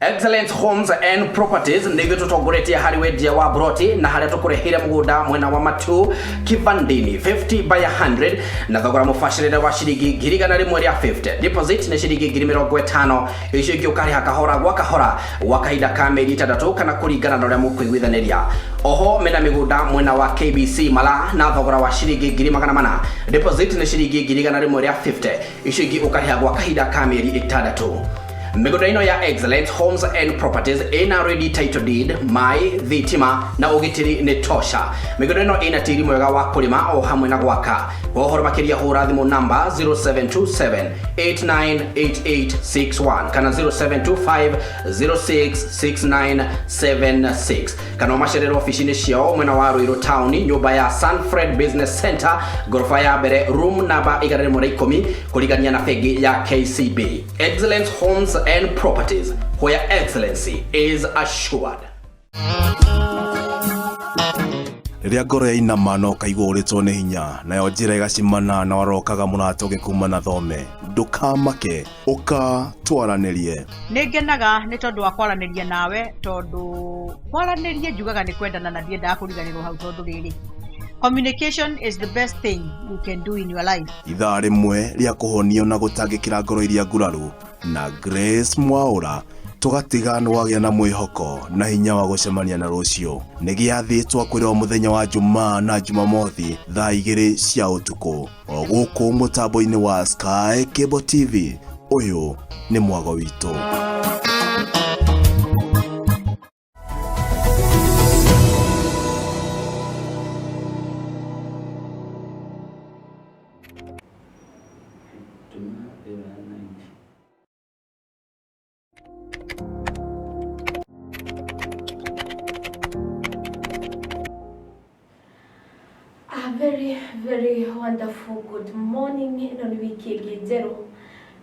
Excellent Homes and Properties nigwe tutongoretia hari wedia wa broti na hari tukurehira muguda mwena wa matu kivandini 50 by 100 na thogora mufashirira wa shirigi girigana rimwe ria 50 deposit na shirigi giri 50 icio ingĩ ukariha kahora gwa kahora wakahinda ka mĩeri 3 kana kuringana na uria mukwiguithaniria. Oho mena miguda mwena wa KBC mala na thogora wa shirigi giri 400 deposit na shirigi girigana rimwe ria 50 icio ingĩ ukariha gwa kahinda ka mĩeri 6. Migunda ino ya Excellent Homes and Properties ina ready title deed my thitima na ugitiri ni tosha. Migunda ino ina tiri mwega wa kulima o hamwe na gwaka. Kwa uhoro makiria hura thimu namba 0727898861 kana 0725066976 kana masherero ofisini ciao mwena wa Ruiru Town nyumba ya Sanfred Business Center gorofa ya mbere room namba 110 kuligania na fegi ya KCB. Excellent Homes and Properties, where excellency is assured. Riria ngoro ya inama no kaigua uritwo ni hinya nayo njira igacimana na warokaga mũrato gĩkuma na thome ndukamake uka twaranirie. Ningenaga ni tondu wa kwaraniria nawe tondu kwaraniria njugaga ni kwendana na ndiendaga kuriganirwo hau tondu riri communication is the best thing you can do in your life. Ithaa rimwe ria kuhonio na gutangikira ngoro iria nguraru na Grace Mwaura tugatiga no wagĩa na mwĩhoko na hinya wa gũcemania na rũciũ. Nĩ gĩathĩtwo kwĩrwo mũthenya wa Jumaa na Jumamothi thaa 2 cia ũtukũ o gũkũ mũtambo-inĩ wa Sky Cable TV. Ũyũ nĩ mwago witũ. Very wonderful good morning. Ino ni wiki ĩngĩ njerũ,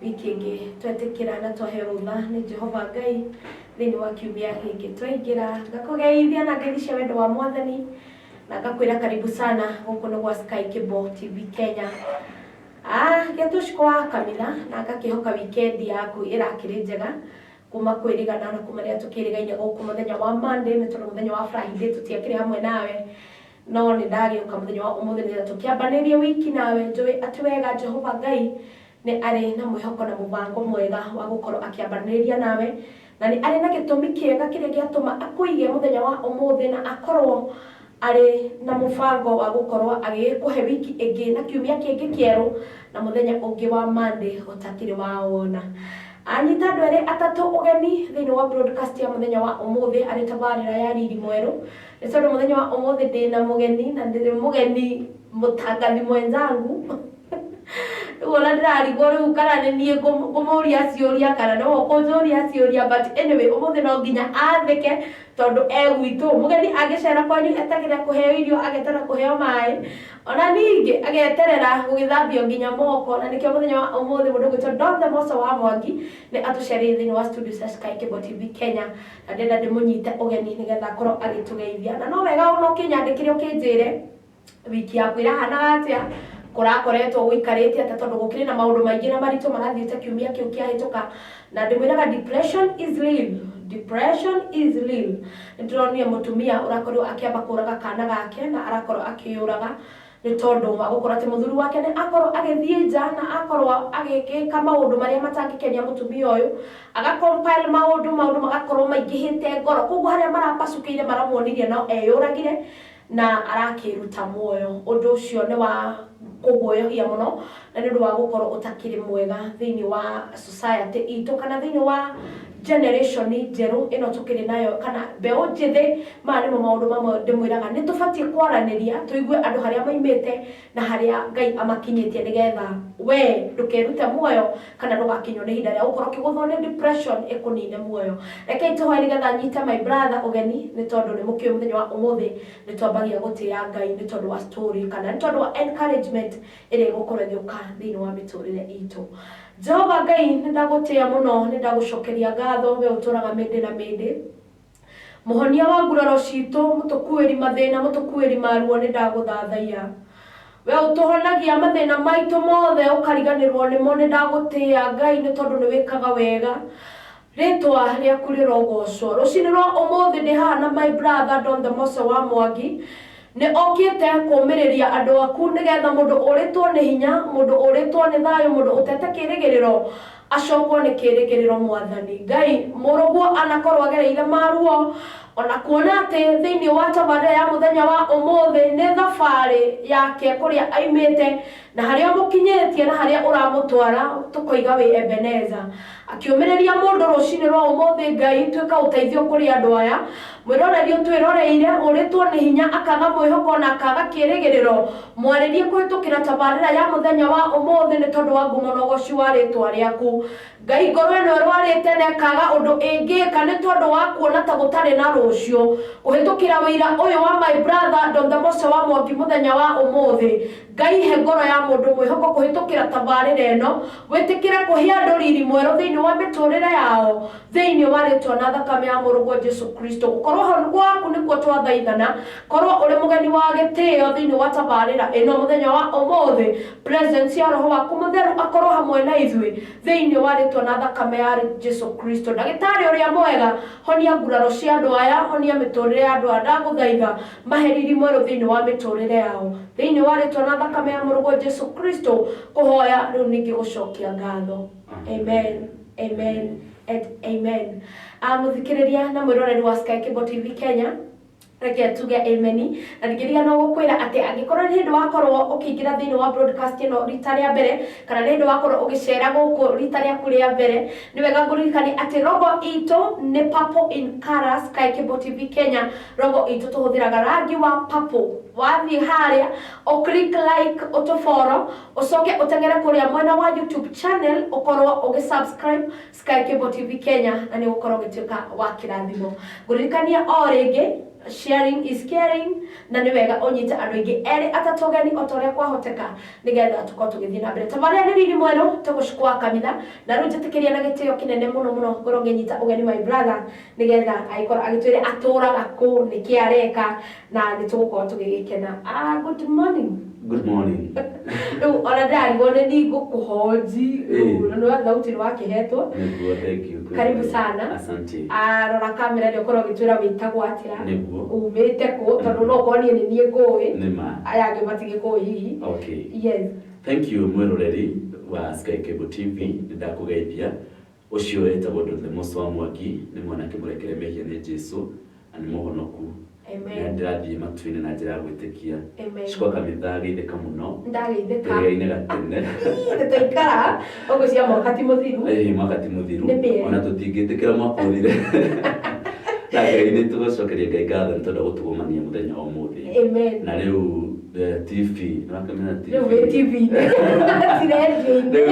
wiki ĩngĩ twetekera na twaherũtha nĩ Jehova Ngai thĩinĩ wa kiumia gĩkĩ twaingĩra ngakũgeithia na ngeithi cia wendo wa Mwathani na ngakwĩra karibu sana gũkũ nĩ gwa Sky Cable TV Kenya. Gĩtushkwa Kamitha na ngakĩhoka weekend yaku ĩrakĩrĩ njega kuma kwĩrĩgana na kuma rĩa tũkĩrĩgaine gũkũ mũthenya wa Monday nĩ tondũ mũthenya wa Friday tũtiakĩrĩ hamwe nawe. No ni ndagĩũka mũthenya wa ũmũthĩ nĩgetha tũkĩambanĩrie wiki nawe njũĩ atĩ wega Jehova Ngai nĩ arĩ na mwĩhoko na mũbango mwega wa gũkorwo akĩambanĩria nawe na nĩ arĩ na gĩtũmi kĩega kĩrĩa gĩatũma akũige mũthenya wa ũmũthĩ na akorwo arĩ na mũbango wa gũkorwo agĩkũhe wiki ĩngĩ na kiumia kĩngĩ kĩerũ na mũthenya ũngĩ wa Monday ũtakĩrĩ wawona. Anyita andũ erĩ atatũ ũgeni thĩinĩ wa broadcast ya mũthenya wa ũmũthĩ arĩ tabarĩra ya Riri Mweru. Nĩ tondũ mũthenya wa ũmũthĩ ndĩna mũgeni na ndĩrĩ mũgeni mũtangathi mwenzangu. Wala ndarigwo rĩu kana nĩ niĩ ngũmũria ciũria kana no ũkũnjũria ciũria but anyway ũmũthĩ no nginya atheke tondu gwitũ mũgeni angĩcera kwanyu etagĩra kũheo irio agetara kũheo maĩ ona ningĩ ageterera gũgĩthambio nginya moko na nĩkĩo mũthenya wa ũmũthĩ mũndũ gwĩtwo Don Mose wa Mwangi nĩ atũcerĩire thĩinĩ wa studio cia Sky Cable TV Kenya na ndĩrenda ndĩmũnyite ũgeni nĩgetha akorwo agĩtũgeithia na no wega ũno ũkĩnyandĩkĩre ũkĩnjĩre wiki yaku ĩrahana atĩa kũrakoretwo gũikarĩte atĩ tondũ gũkĩrĩ na maũndũ maingĩ na maritũ marathiĩte kiumia kĩu kĩahĩtũka na ndĩmwĩraga depression is real. Nĩndĩronire mũtumia ũrakorwo akĩamba kũraga kana gake na arakorwo akĩũraga nĩ tondũ wa gũkorwo atĩ mũthuri wake nĩ akorwo agĩthiĩ nja na akorwo agĩka maũndũ marĩa matangĩkenia mũtumia ũyũ agacompile maũndũ magakorwo maingĩhĩte ngoro koguo harĩa marapacukĩire maramuonirie no eyũragire na arakĩruta muoyo. Ũndũ ũcio nĩ wa kũguoyohia mũno na nĩ ũndũ wa gũkorwo ũtakĩrĩ mwega thĩinĩ wa society itũ kana thĩinĩ wa generation njerũ ĩno tũkĩrĩ nayo kana mbeũ njĩthĩ. Maya nĩmo maũndũ mamwe ndĩmwĩraga nĩ tũbatiĩ kwaranĩria tũigue andũ harĩa maimĩte na harĩa Ngai amakinyĩtie nĩgetha we ndũkerute muoyo kana ndũgakinywo nĩ ihinda rĩa gũkorwo ũkĩgũthwo nĩ depression ĩkũnine muoyo. Rekei tũhoe nĩgetha nyite my brother ũgeni nĩ tondũ nĩ mũkĩũĩ mũthenya wa ũmũthĩ nĩ twambagia gũtĩĩa Ngai nĩ tondũ wa story kana nĩ tondũ wa encouragement ĩrĩa ĩgũkorwo ĩgĩũka thĩinĩ wa mĩtũrĩre itũ. Jehova Ngai nĩ ndagũtĩĩa mũno nĩ ndagũcokeria ngatho we ũtũraga mĩndĩ na mĩndĩ mũhonia wa nguraro citũ mũtũkuĩri mathĩna mũtũkuĩri maruo nĩ ndagũthathaiya we ũtũhonagia mathĩna maitũ mothe ũkariganĩrwo nĩmo nĩ ndagũtĩĩa Ngai nĩ tondũ nĩ wĩkaga wega Retwa ria kurira ugocwo rucini rwa umuthi ndi haha na my brother Don the Mose wa Mwangi ne okite kumiriria andu aku nigetha mundu uritwo ni hinya mundu uritwo ni thayo mundu utete kirigiriro acokwo ni kirigiriro mwathani Ngai muruguo anakorwo agereire maruo ona kuona ati thiini wa tabara ya muthenya wa umuthi ni thabari yake kuria aimite na haria mukinyetie na haria uramutwara tukoiga wi Ebeneza akiumiriria mundu rucini rwa umuthi Ngai twika uteithio kuri andu aya mwirorerio twiroreire uritwo ni hinya akaga mwihoko na akaga kirigiriro mwaririe kuhitukira tabarira ya muthenya wa umuthi ni tondu wa ngumo nogoci wa ritwa riaku Ngai ngoro ino rwarite na akaga undu ingika ni tondu wa kuona ta gutari na rucio kuhitukira wira uyu wa my brother Don the Mose wa Mwangi muthenya wa umuthi Ngai he ngoro ya mundu mwihoko kuhitukira tabarira ino witikire kuhia andu riri mweru thiini wa miturire yao thiini wa ritwa na thakame ya murugo Jesu Kristo korwo hau gwaku nikuo twathaithana korwo uri mugeni wa gitio thiini wa tabarira ino muthenya wa umuthi presence ya roho waku mutheru akorwo hamwe na ithui thiini wa ritwa na thakame ya Jesu Kristo ndagitari uria mwega honia nguraro cia andu aya honia miturire ya andu ndaguthaitha maheriri mweru thiini wa miturire yao thiini wa ritwa na thakame ya murugo Jesu Kristo kuhoya riu ningi gucokia ngatho amen amen and amen muthikiriria na mwiroreri wa Sky Cable TV Kenya reke tuge amen na ngiria no gukwira ati angikorwo ni hindu wakorwo ukiingira thiini wa broadcast ino rita ria mbere kana ni hindu wakorwo ugicera guku rita ria kuria mbere ni wega ngurikani ati rogo ito ni purple in color Sky Cable TV Kenya rogo ito tuhuthiraga rangi wa purple wathi haria o click like auto follow ucoke utengere kuria mwena wa YouTube channel ukorwo ugisubscribe Sky Cable TV Kenya na ni ukorwo gituika wa kirathimo ngurikania o ringi sharing is caring na ni wega onyita andu ingi eri atatogeni otoria kwahoteka nigetha tuko tugithii na mbere tabaria ni Riri Mweru tugushukwa Kamitha na riu njitikiria na gitio kinene muno ngoro nginyita ugeni my brother nigetha aikora agitwire aturaga ku nikiareka na nitugukorwo tugigikena good morning Good morning. Ona ndari wone ni ngukuhoji no thauti wakihetwo Niguo, thank you. Karibu sana. Asante. Rora kamera ndio korwo gitwira witagwo atia Niguo. umite ku tondu no koni ni nie ngui Nima. aya ngi matige ku hihi Okay. yes Thank you Mweroreri wa Sky Cable TV ndakugeithia ucio etagwo Don the Mose wa Mwangi ni mwanake murekere mehia ni Jesu ani muhonoku amen ndirathie matuine na njira gwitikia amen Shiku Kamitha geithika muno ndageithika ine gatene nitaikara ogo cia mwakati muthiru mwakati muthiru ona tutingitikira mwaka uthire Ngai ni tugucokeria Ngai ngatho tondu gutugumania muthenya wa umuthi amen na riu TV nakamena TV riu TV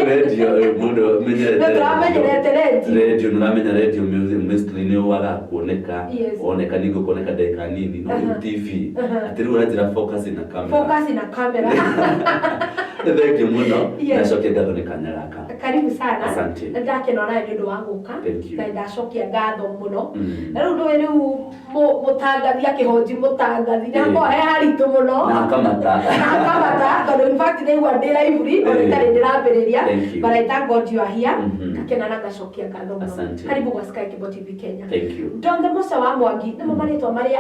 radio mundu menyerete radio nuramenya radio mystery ni waga kuoneka oneka ningo kuoneka dakika nini no TV ati riu urajira focus na camera thank you muno nacokia ngatho ni kanya gaka karibu sana asante ndakena na ndio wa guka na ndacokia ngatho muno riu mutangathi akihoji mutangathi na ko he haritu muno na Kamitha tondu in fact they were there live on tare ndirambiriria but I thank God you are here kakena na gacokia ngatho muno karibu kwa Sky Cable TV Kenya thank you Don the Mose wa Mwangi ni maritwa maria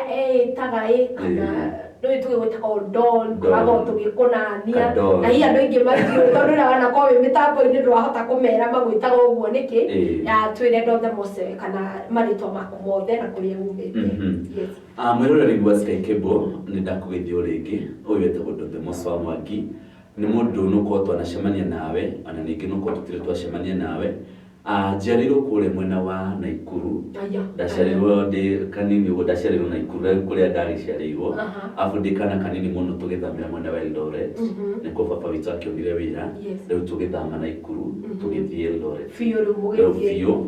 taga kana no ituge gwitaka Don kurago tugikunania na hi andu ingi mario tondu na wana kwa mitambo ini ndwahota kumera magwitaga uguo niki ya twire Don the Mose kana maritwa maku mothe na kuria umite yes Mweroreri wa Sky Cable ni ndakugeithia ringi uyu etagwo Don the Mose wa Mwangi ni mundu nuko twanacemania nawe ana ningi nuko tutire twacemania nawe njiarirwo kure mwena wa Naikuru ndaciarirwo ndi kanini uguo ndaciarirwo Naikuru kuria ndagiciarirwo afu ndikana kanini muno tugithamira mwena wa Eldoret niko baba witu akionire wira riu tugithama Naikuru tugithie Eldoret fiyo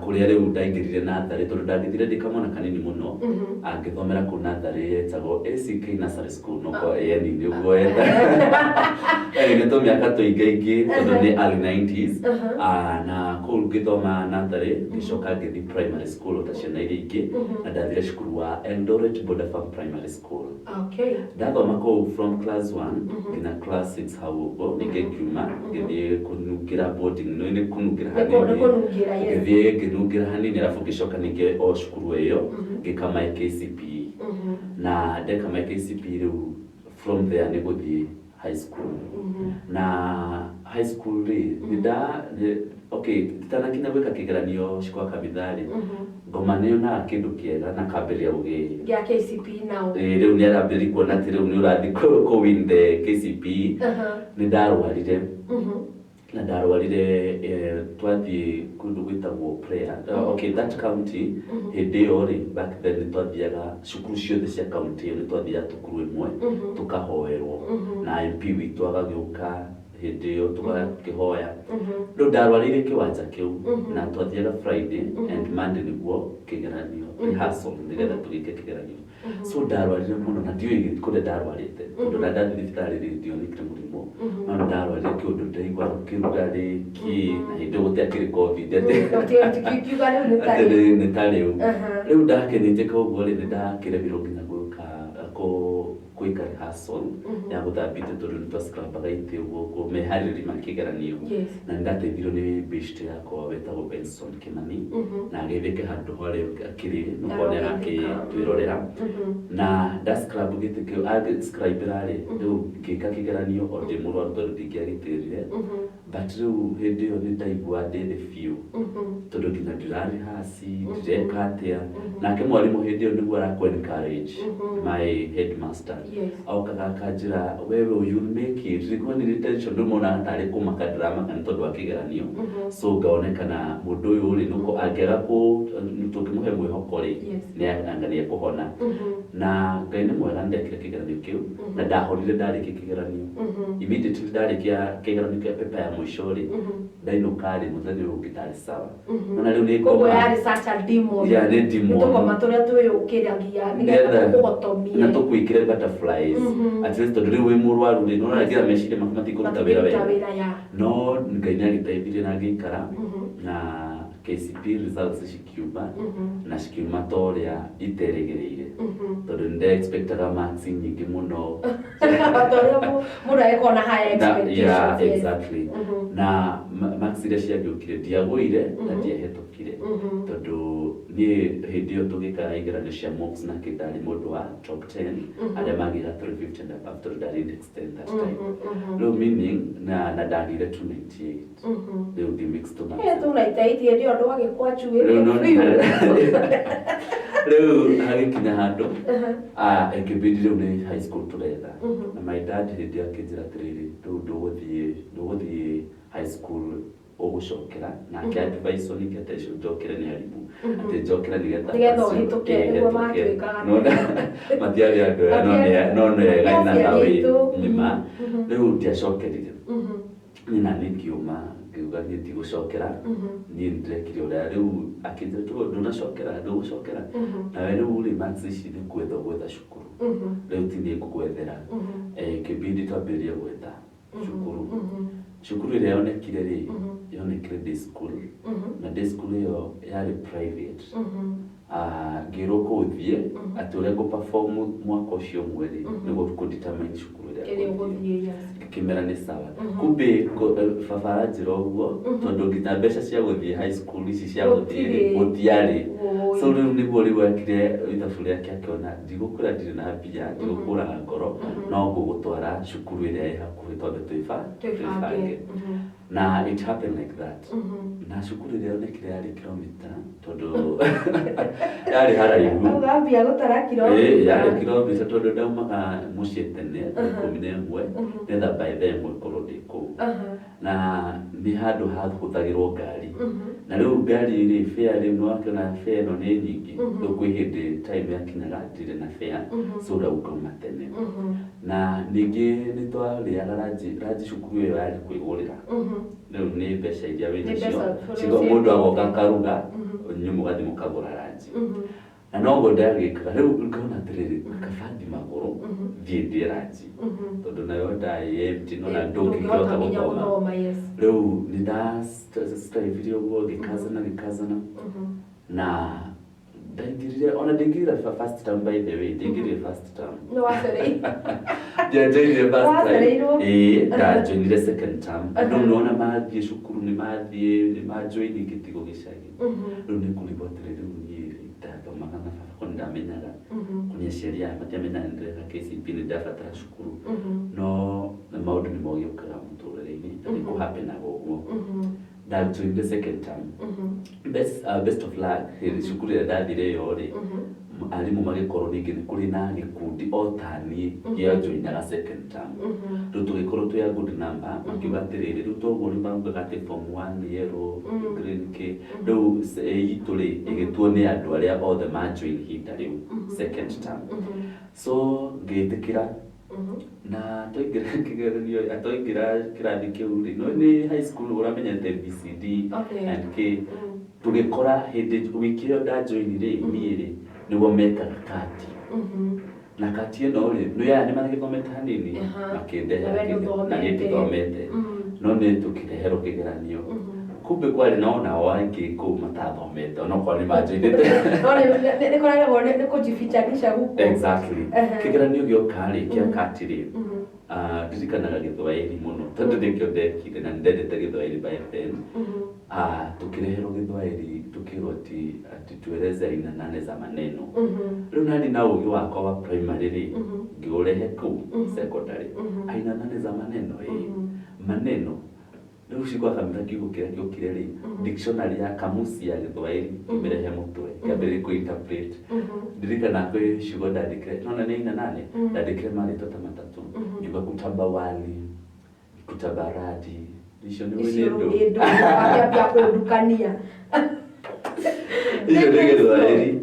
kuria riu ndaingirire nathari tondu ndagithire ndikamona kanini muno ngithomera ku nathari etagwo ACK Nursery School noko yani ni uguo eta nito miaka tuingaingi tondu ni early 90s na kuu ngithoma nathari ngicoka ngithi primary school utaciana iria ingi na ndathire cukuru wa Eldoret Border Farm Primary School ndathoma kuu from class 1 nginya class 6 hau uguo ningiuma ngithie kunukira boarding no ni kunungira hanini thie nginungira hanini alafu ngicoka ninge o cukuru iyo ngikama KCPE na ndekama KCPE riu from there ni guthie high school na high school okay tanakinya gwika kigeranio cikwa Kamitha ngoma niyo na kindu kiega na kamberia ugi ya KCPE nao riu ni arambiri kuona ati riu ni urathi ko win the KCPE ni ndarwarire na ndarwarire twathi kundu gwitagwo prayer okay that county hindi ori back then twathiaga cukuru ciothe cia county ni twathiaga tukuru imwe tukahoerwo na MP witu agagiuka hindi iyo tukakihoya ndo ndarwarire kiwanja kiu na twathiaga Friday and Monday niguo kigeranio rehearsal nigetha tugike kigeranio so ndarwarire muno na ndiyo kuria ndarwarite ndo ndathi thibitari ndio nikire murimo na ndarwarire kiundu ndaigua kirugari ki na hindi gutekire covid ate nitariu riu ndakenete koguo ri ndakire biroginya kuika rehearsal ya guthambite tondu nitwascrabaga ite uguo mehariri makigeranio na ndateithirwo ni best yakwa wetagwo Benson Kimani na agithike handu hore akiri nukonera akitwirorera na ndascrab gite kio agscribe rari riu ngika kigeranio o ndi murwaru tondu ndingiagitirire but riu hindi iyo nitaigua ndi the few tondu nginya ndirari hasi ndireka atia nake mwarimu hindi iyo niguo araku encourage my headmaster au kakajira wewe you make it riko ni retention ndo mona tare kumaka drama kan tondu akigeranio so gaonekana mundu uyu ri nuko agera ku tukimuhe mwihoko ri ni angania kuhona na ngaine mwega ndekire kigeranio kiu na ndahorire ndariki kigeranio immediately ndarikia kigeranio kia pepa ya mwisho ri ndainukari muthani ugitari sawa na riu ni ko yari sacha demon ya ni demon tuko matoria tuyo ukiragia nigetha kugotomia na tukwikire butterflies at least tondu riu wi murwaru ri no ragira mecire mathematical tabera wega no ngaina gitaithirie na ngikara na KCPE results cikiuma na cikiuma toria iteregereire tondu nde expectaga marks nyingi muno toria mura ekona high expectations yeah exactly na marks iria ciagĩũkire ndiagũire na ndiahĩtũkire tondu ni hindi iyo tugikara igeranio cia mocks na kĩndari mũndũ wa top 10 arĩa magĩra 350 and above tondu ndari index 10 that time no meaning na ndagire 298 riu ndi mixed to marks tu naitaitie ndio ndo agĩkwachuĩria riu hagikinya handu ekibidi riu ni high school turetha na my dad hindi akinjira atiriri ndũgũthiĩ high school ugucokera na ke advice on ke tesho jokera ni aribu ate jokera ni geta uhituke niguo matuĩkaga matiari andu no gaina nawe nyuma riu ndiacokerire nina nikiuma ngiuga ngithi gucokera ni ndirekire uria riu akinjira tu ndunacokera ndugucokera nawe riu ri marks ici ni gwetha cukuru riu tini ngugwethera kibindi twambirie gwetha cukuru iria yonekire ri yonekire day school na day school iyo yari private ngirwo kuthie ati uria go perform mwaka ucio mweri niguo kudetermine cukuru iria kimera ni sawa kumbe fafara njira uguo tondu nginya mbeca cia guthie high school ici cia guthie gutiari so riu niguo riwekire ithabu riake akiona ndigukura ndiri na mbia ndigukura ngoro no ngugutwara cukuru iria ĩ hakuhĩ tondu twibange na it happened like that na cukuru iria yonekire yari kilomita tondu yari haraihu ngambia gutara kilomita yari kilomita tondu ndaumaga muciĩ tene 11 netha by then ngorwo ndi kũu na ni handu hathũthagĩrwo ngari na riu ngari ri fare ri no akiona fare no ni nyingi ndo kwĩ hindi time yakinyaga ndire na fare so ndauma tene na ningi ni twariaga ranji cukuru iyo yari kwĩgũrĩra riu ni mbeca iria wĩ nacio cigo mũndũ agoka akaruga nyuĩ mũgathi mũkagũra ranji na noguo ndagĩkaga riu ngona atirĩrĩ kabandi magũrũ thiĩ ndĩe ranji tondu nayo empty no na ndũngĩkĩhota gũthoma riu nĩ ndastrivirie ũguo ngĩkazana na ndaingirire ona ndingirire first term by the way ndingirire first term no wacerei ndaingirire first time ndajoinire second term no nona mathie cukuru ni majoin gitigo gicagi riu ni kuribotire riu ni ndathomaga na baba ko ndamenyaga kunya sheria matiamenya ndreka KCP ni ndabatara cukuru no maundu ni mogiokaga muturire-ini ni kuhapenaga uguo ndajoinire second term best of luck cukuru ya ndathire yo ri arimu magikorwo ningi ni kuri na gikundi otani ya joinaga second term riu tugikorwo tu ya good number makiuga atiriri riu toguo ni maugaga ati form 1 yellow green k riu ituri igituo ni andu aria othe majoin hinda riu second term so ngitikira na toingira kigeranio atoingira kirathi kiu ri no ni high school uramenya ABCD and K tugikora hindi wiki yo ndajoin ri miri niwo meka kati na kati eno ri no ya ni magithomete hanini makindehe na githomete no ni tukirehero kigeranio kumbe kwari naona wangi ku matathomete no kwani majoinite no ni koragwo ni kujifichanisha huko exactly kigeranio gyo kari kia kati ri ndirikanaga Githwairi muno tondu ndikio ndekire na ndendete Githwairi by then tukireherwo Githwairi tukirwo ati tueleze aina 8 za maneno riu nani na ugi wakwa wa primary ri ngiurehe ku secondary aina 8 za maneno maneno riu Shiku Kamitha kiugo kiria giukire ri dictionary ya kamusi ya Githwairi kimerehe mutwe kiambere ku interpret ndirikana kwe Shiku ndandikire nona ni aina 8 ndandikire marito ta matatu ngiuga kutamba wali kutabaradi nisho ni wendo ya kudukania hiyo ndio Githwairi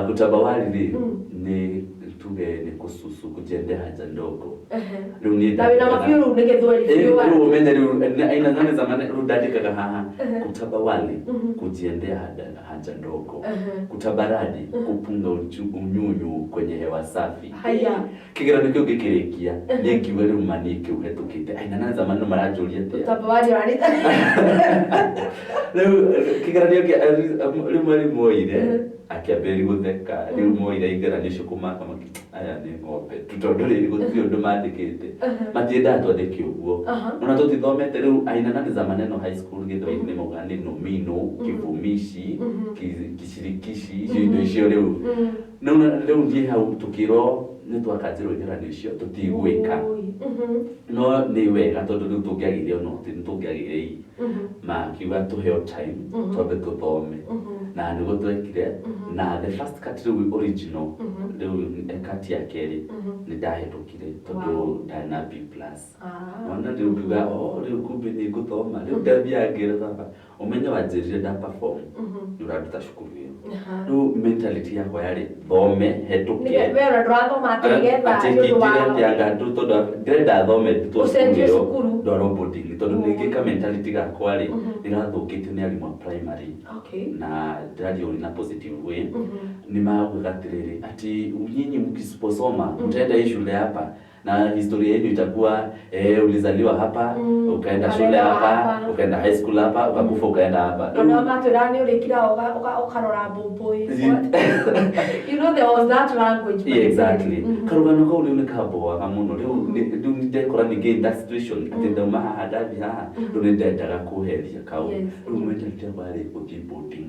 kutamba wali ni tuge ni kususu kujendea haja ndogo riu ni na mafiuru ni Githwairi riu umenya riu aina 8 za maneno riu ndandikaga haha kutamba wali kujendea haja ndogo kutabaradi kupunga unyunyu kwenye hewa safi kigeranio kiu gikirikia ni kiuga riu maniki uhetukite aina 8 za maneno marajuria te kutamba wali wanita riu kigeranio riu mwalimu oire akiambia gutheka riu moire igeranio cio kumaka aya ni ng'ombe tutondoreri gutio ndu mandikite matienda twandike uguo ona tutithomete riu aina 8 za maneno high school Githwairi ni mogani nomino kivumishi kishirikishi indo icio riu riu ndie hau tukiro ni twakanjirwo igeranio icio tutigwika no ni wega tondu riu tungiagire no tungiagire makiuga tuheo time twambe tuthome na niguo twekire na the first cut riu original riu cut ya keri ni ndahetukire tondu ndana B+ ona riu ngiuga riu kumbe ni guthoma riu ndabiagire thaba umenya wanjirire nda perform nduraruta cukuru iyo riu mentality yakwa yari thome hetuke ni wera ndurathoma atigetha atikitire yanga tondu ndenda thome cukuru ndoro boarding tondu ningika mentality gakwa ri ndirathukite ni arimu primary na radio na positive way ni maguga atiriri ati nyinyi mkisiposoma mtaenda shule hapa na historia yenu itakuwa ulizaliwa hapa ukaenda shule hapa ukaenda high school hapa ukakufa ukaenda hapa na maturani ulikira ukarora boboy you know there was that language exactly karugano ko uli kaboa kamuno riu ndekora ninge in that situation ati ndoma hadabi ha ndo ndendaga kuheria kau riu mentality bari boarding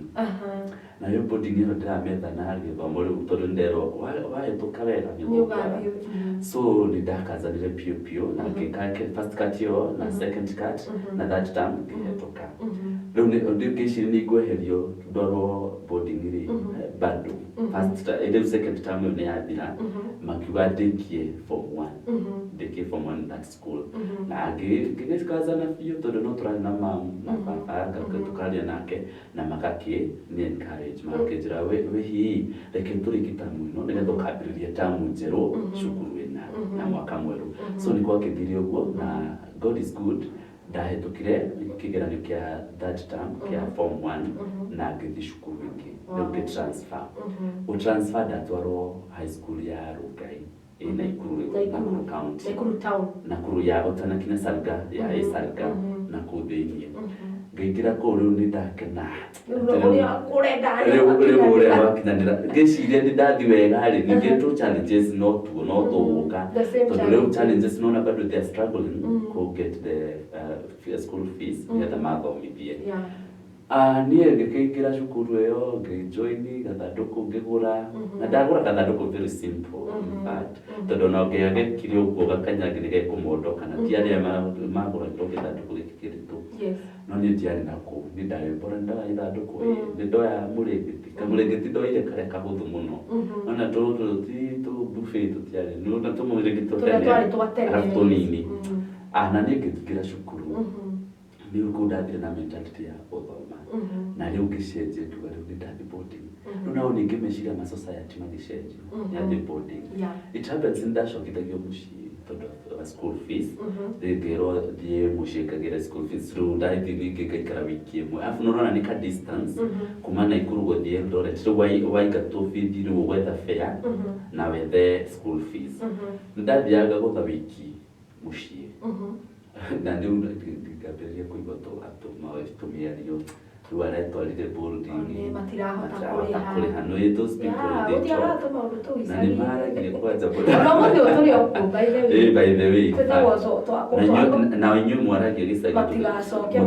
na yo boarding yo ndametha na githomo riu tondu ndero wae tukawera ni so ndakazanire pio na kikake first cut yo na second cut na that term ngihetoka riu ndio ni gweherio ndoro boarding ri bado first ile second term yo ni yathira makiuga ndikie form 1 ndikie form 1 that school na ngikazana pio tondu no turani na mamu na baba tukaria nake na makake ni encourage makejira we hii reke turikitamu no nenda tukabiriria tamu njeru cukuru na mwaka mweru so ni kwa kithirio guo na God is good ndahetukire kigeranio kia that term kia form 1 na ngithi cukuru ingi ndio transfer o transfer datwaro high school ya Rugai ina Nakuru County Nakuru town Nakuru ya otana kina Salga ya Salga na kuthini ngĩingĩra kũu rĩu nĩ ndakena ũrĩa ũrenda rĩu ũrĩa wakinyanĩra ngĩciria nĩ ndathi wega rĩ ningĩ tu challenges no tũgũka tondũ rĩu challenges no na bado they are struggling to get the school fees nĩgetha mathomithie niĩ ngĩkĩingĩra cukuru ĩyo ngĩjoini gathandũkũ ngĩgũra na ndagũra gathandũkũ very simple in fact tondũ no ngĩagekire ũguo gakanyange nĩ gekũmondoka na ti arĩa magũragĩrwo gĩthandũkũ gĩkĩ kĩritũ no niĩ ndiarĩ nakũu nĩ ndagĩmbora ndoya ithandũkũ nĩ ndoya mũrĩngĩti kamũrĩngĩti ndoire karĩa kahũthũ mũno ona tũtũ ti buffet tũtiarĩ na tũmũrĩngĩti tũtene arabu tũnini na niĩ ngĩingĩra cukuru rĩu kũu ndathire na mentality ya gũthoma na rĩu ngĩcenjia ngiuga rĩu nĩ ndathi boarding rĩu nao ningĩ meciria ma society magĩcenjia nĩathi boarding it happens nĩ ndacokithagio mũciĩ tondũ wa school fees ngĩrwo thiĩ mũciĩ ngagĩre school fees rĩu ndathi ningĩ ngaikara wiki ĩmwe arabu nĩũrona nĩ ka distance kuma Naikuru gũthiĩ Eldoret rĩu waingatwo bithi rĩu ũgwetha fare na wethe school fees nĩ ndathiaga gũtha wiki mũciĩ na rĩu ngambĩrĩria kũigua tũmĩario rĩu aretwarire boarding matirahota kũrĩha no those people na nĩ maragirie kwanja by the way na inyuĩ mwaragia gĩcagi matigacoke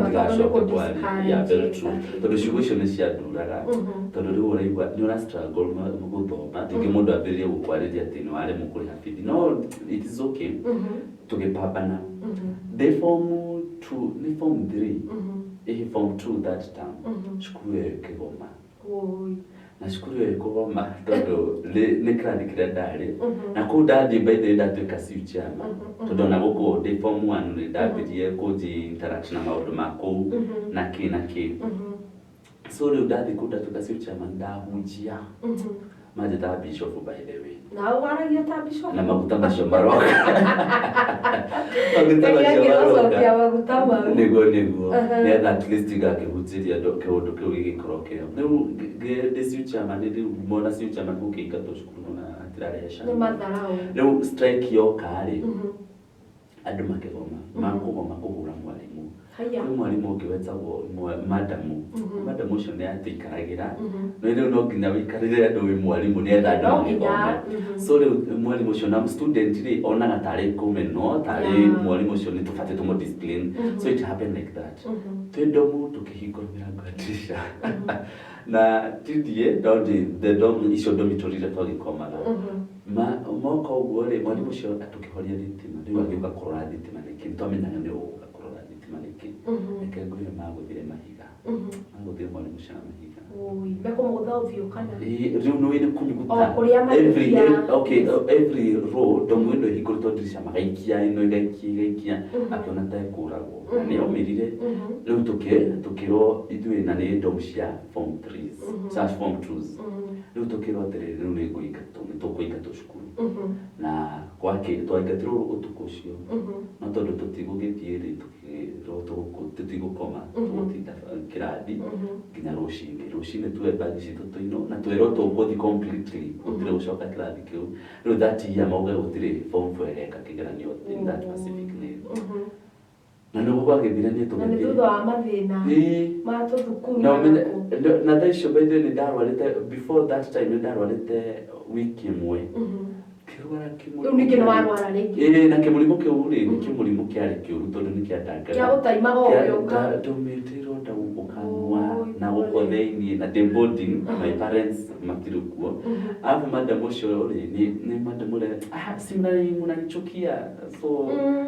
kwaria very true tondũ ciugo icio nĩ cianduraga tondũ rĩu ũraigua nĩ ũra struggle gũthoma rĩngĩ mũndũ ambĩrĩrie gũkwarĩria atĩ nĩ waremwo kũrĩha bithi no it is okay tũgĩpambana they form 2 ni form 3 form 2 that time cukuru ĩyo ĩkĩgoma na cukuru ĩyo ĩkũgoma tondũ nĩ kĩrathi kĩrĩa ndarĩ na kũu ndathiĩ by the way ndatuĩka ciuchama tondũ ona gũkũ ndĩ form 1 nĩ ndambirie kũnji interact na maũndũ ma kũu na kĩ so rĩu ndathiĩ kũu ndatuĩka ciuchama ndahunjia majita bishop by the way na waragia ta bishop na maguta macio maroka maguta macio nĩguo nĩgetha at least gakĩhunjĩria kĩũndũ kĩu gĩgĩkorwo kĩo rĩu ndĩ ciuchama nĩ rĩu mona ciuchama gũkĩingatwo cukuru na hatirarehe nĩ matharau rĩu strike yoka-rĩ andũ makĩgoma kũhũra mwarimũ kwĩ mwarimũ ũngĩ wetagwo madamu madamu ũcio nĩ atĩikaragĩra no rĩu no nginya wĩikarĩre andũ wĩ mwarimũ nĩgetha andũ magĩthome so rĩu mwarimũ ũcio na student rĩ onaga tarĩ kũmenwo tarĩ mwarimũ ũcio nĩ tũbatiĩ tũmũ-discipline so it happened like that twĩ ndomu tũkĩhingũra mĩrango ya dirisha na tithiĩ the dom icio dormitory iria twagĩkomaga moka ũguo rĩ mwarimũ ũcio atũkĩhoria thitima rĩu agĩũka kũrora thitima nĩkĩ nĩtwamenyaga nĩ ũgũka kũrora thitima nĩkĩ reke ngwĩre magũthire mahiga magũthire mwarimũ ũcio na mahiga mekũmũgũtha ũthiũ kana rĩu nĩ wĩna kũnyuguta every row domu ĩno ĩhingũrĩtwo dirisha magaikia ĩno igaikia akĩona ta ekũragwo na nĩaumĩrire rĩu tũkĩrwo ithuĩ na nĩ domu cia form 3s form 2s rĩu tũkĩrwo atĩrĩrĩ rĩu nĩ tũkũingatwo cukuru na twaingatirwo ũtukũ ũcio no tondũ tũtigũgĩthiĩ rĩ tũtigũkoma tũgũtinda kĩrathi nginya rũcinĩ tuoe bagi citũ tũinwo na twĩrwo tũgũthiĩ completely gũtirĩ gũcoka kĩrathi kĩu rĩu that year mauga gũtirĩ form 4 ĩreka kĩgeranio in that Pacific na nĩguo gwagĩthire nĩ tũgĩthiĩ na nĩ thutha wa mathĩna ma tũthukuru na thaa icio by the way nĩ ndarwarĩte before that time nĩ ndarwarĩte wiki ĩmwe kĩrwara kĩmwe rĩu ningĩ nĩ warwara rĩngĩ na kĩmũrimũ kĩu rĩ nĩ kĩmũrimũ kĩarĩ kĩũru tondũ nĩ kĩandangaga kĩa gũtaimaga ũgĩũka ndaumĩtĩrwo ndaũkanua na gũkũ thĩinĩ na ndĩ boarding my parents matirĩ kuo alafu madam ũcio rĩ nĩ madam ũrĩa si mnanichukia so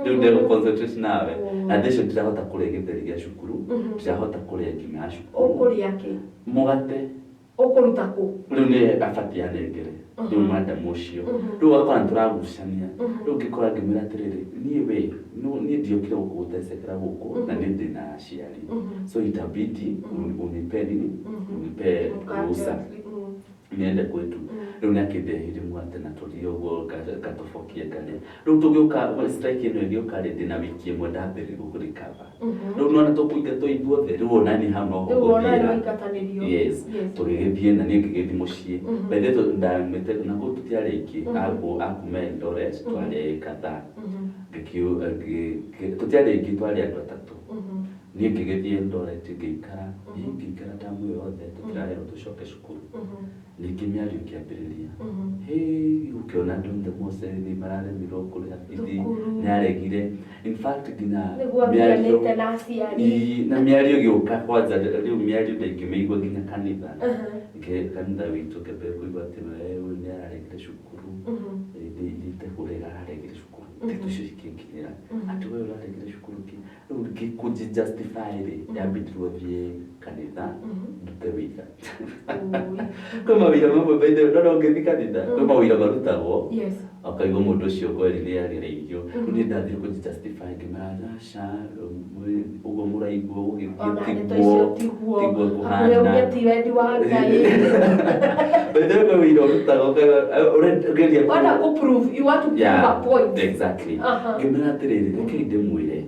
rĩu ndĩrenda concentrate nawe na ndĩcio ndirahota kũrĩa gĩtheri gĩa cukuru ndirahota kũrĩa ngima ya cukuru ũkũrĩa kĩ mũgate ũkũruta kũ rĩu nĩ abatiĩ anengere rĩu madam ũcio rĩu akora nĩtũragucania rĩu ngĩkora ngĩmwĩra atĩrĩrĩ niĩ ndiokire gũgũthecekera gũkũ na nĩ ndĩ na aciari so itabidi unipe ruhusa niende kwetu rĩu nĩakĩndehire mwate na tũthiĩ ũguo ngatũbokia ngarĩa rĩu tũgĩũka strike ĩno ĩgĩũka rĩ ndĩna wiki ĩmwe ndambĩrĩria gũkũrikaba rĩu nĩwona tũkũingatwo ithuothe rĩu ona niĩ hau no gũthiĩra yes tũgĩgĩthiĩ na niĩ ngĩgĩthiĩ mũciĩ by the way ndamĩte na kũu tũtiarĩ aingĩ akuma Eldoret twarĩ kadhaa tũtiarĩ aingĩ twarĩ andũ atatũ niĩ ngĩgĩthiĩ Eldoret ngĩikara tamu yothe tũtirahero tũcoke cukuru ningĩ mĩario ĩkĩambĩrĩria ũkĩona andũ the Mose nĩ mararemirwo kũrĩha bithi nĩaregire in fact nginya na mĩario gĩũka kwanza rĩu mĩario ndaingĩmĩigua nginya kanitha kanitha witũ kĩambĩrĩria kũigua atĩ ũyũ nĩararegire cukuru ndĩtekũrega araregire cukuru tũcio cikĩnginyĩra atĩ we ũraregire cukuru rĩu kũjustify yambĩtirwo thiĩ kanitha ndute wĩra kwĩ mawĩra mamwe baithe ndona ũngĩthiĩ kanitha kwĩ mawĩra marutagwo akaigua mũndũ ũcio kweri nĩagereirio rĩu nĩ ndathiĩ kũjustify ngĩmera aca ũguo mũraigua ũgĩtiguo kũhana baithe kwĩ wĩra ũrutagwo ũgeria a point. Exactly. Ngĩmera atĩrĩrĩ reke ndĩmwĩre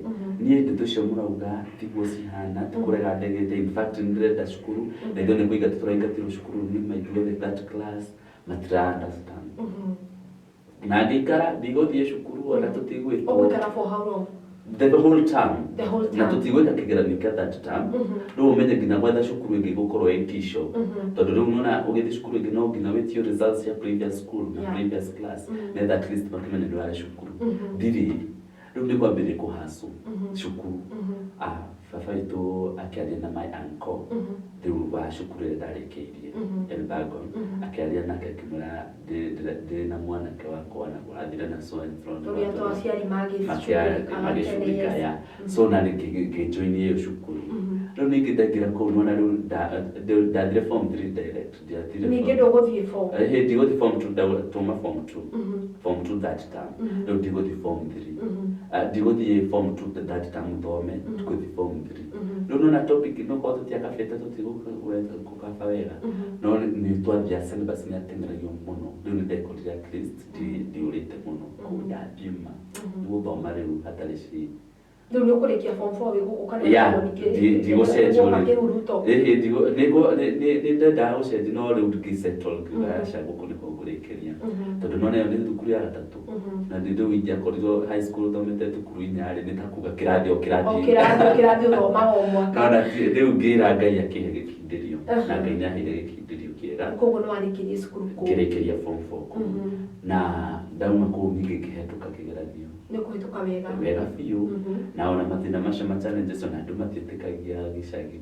niĩ ndeto cio mũrauga tiguo cihana tũkũrega ndegete in fact nĩndĩrenda cukuru na ithuĩ nĩ kũingatwo tũraingatĩrwo cukuru nĩ maithuothe that class matira understand na ngĩikara ndigũthiĩ cukuru ona tũtigwĩtwo Ũgũikara for how long? The whole term. Na tũtigwĩka kĩgeranio kĩa that term rĩu ũmenye nginya gwetha cukuru ĩngĩ gũkorwo ĩtisho tondũ rĩu nona ũgĩthiĩ cukuru ĩngĩ no nginya wĩtio results ya previous school na previous class nether at least makĩmenya nĩ warĩ cukuru ndirĩ rĩu nĩ kwambĩrĩria kũhasu cukuru baba witũ akĩaria na my uncle rĩu wa cukuru ĩrĩa ndarĩkĩirie Elbagon akĩaria nake akĩmwĩra ndĩrĩ na mwanake wakwa na athire na so and magĩcurikaya so na ngĩjoini ĩyo cukuru rĩu ningĩ ndaingĩra kũu nona rĩu ndathire form 3 direct ningĩ ndũgũthiĩ form ndigũthiĩ form 2 tuma form 2 that time rĩu ndigũthiĩ form 3 ndigũthiĩ form 2 that time thome ndigũthiĩ form 3 rĩu nona topic no kwa tũtiakabĩte tũtigũkaba wega no nĩ twathiĩ syllabus nĩateng'eragio mũno rĩu nĩ ndekorire at least ndiũrĩte mũno kũu ndathima nĩgũthoma rĩu hatarĩ ci rĩu nĩ ũkũrĩkia form 4 wĩgũkũ kana ndigũcenjio nĩ ndendaga gũcenjia no rĩu ngĩsettle ngĩgaca gũkũ nĩkuo ngũrĩkĩria tondũ nona ĩyo nĩ thukuru ya gatatũ na rĩu ingĩakorirwo high school thomete thukuru inyarĩ nĩ ta kuga kĩrathi o kĩrathi ũthomaga o mwaka na rĩu ngĩra Ngai akĩhe gĩkindĩrio na Ngai nĩaheire gĩkindĩrio kĩega koguo nĩ warĩkĩrie cukuru kũu ngĩrĩkĩria form 4 na ndauma kũu ningĩ ngĩhetũka kĩgeranio nĩ kũhĩtũka wega biũ na ona mathĩna macio ma challenges ona andũ matiĩtĩkagia gĩcagi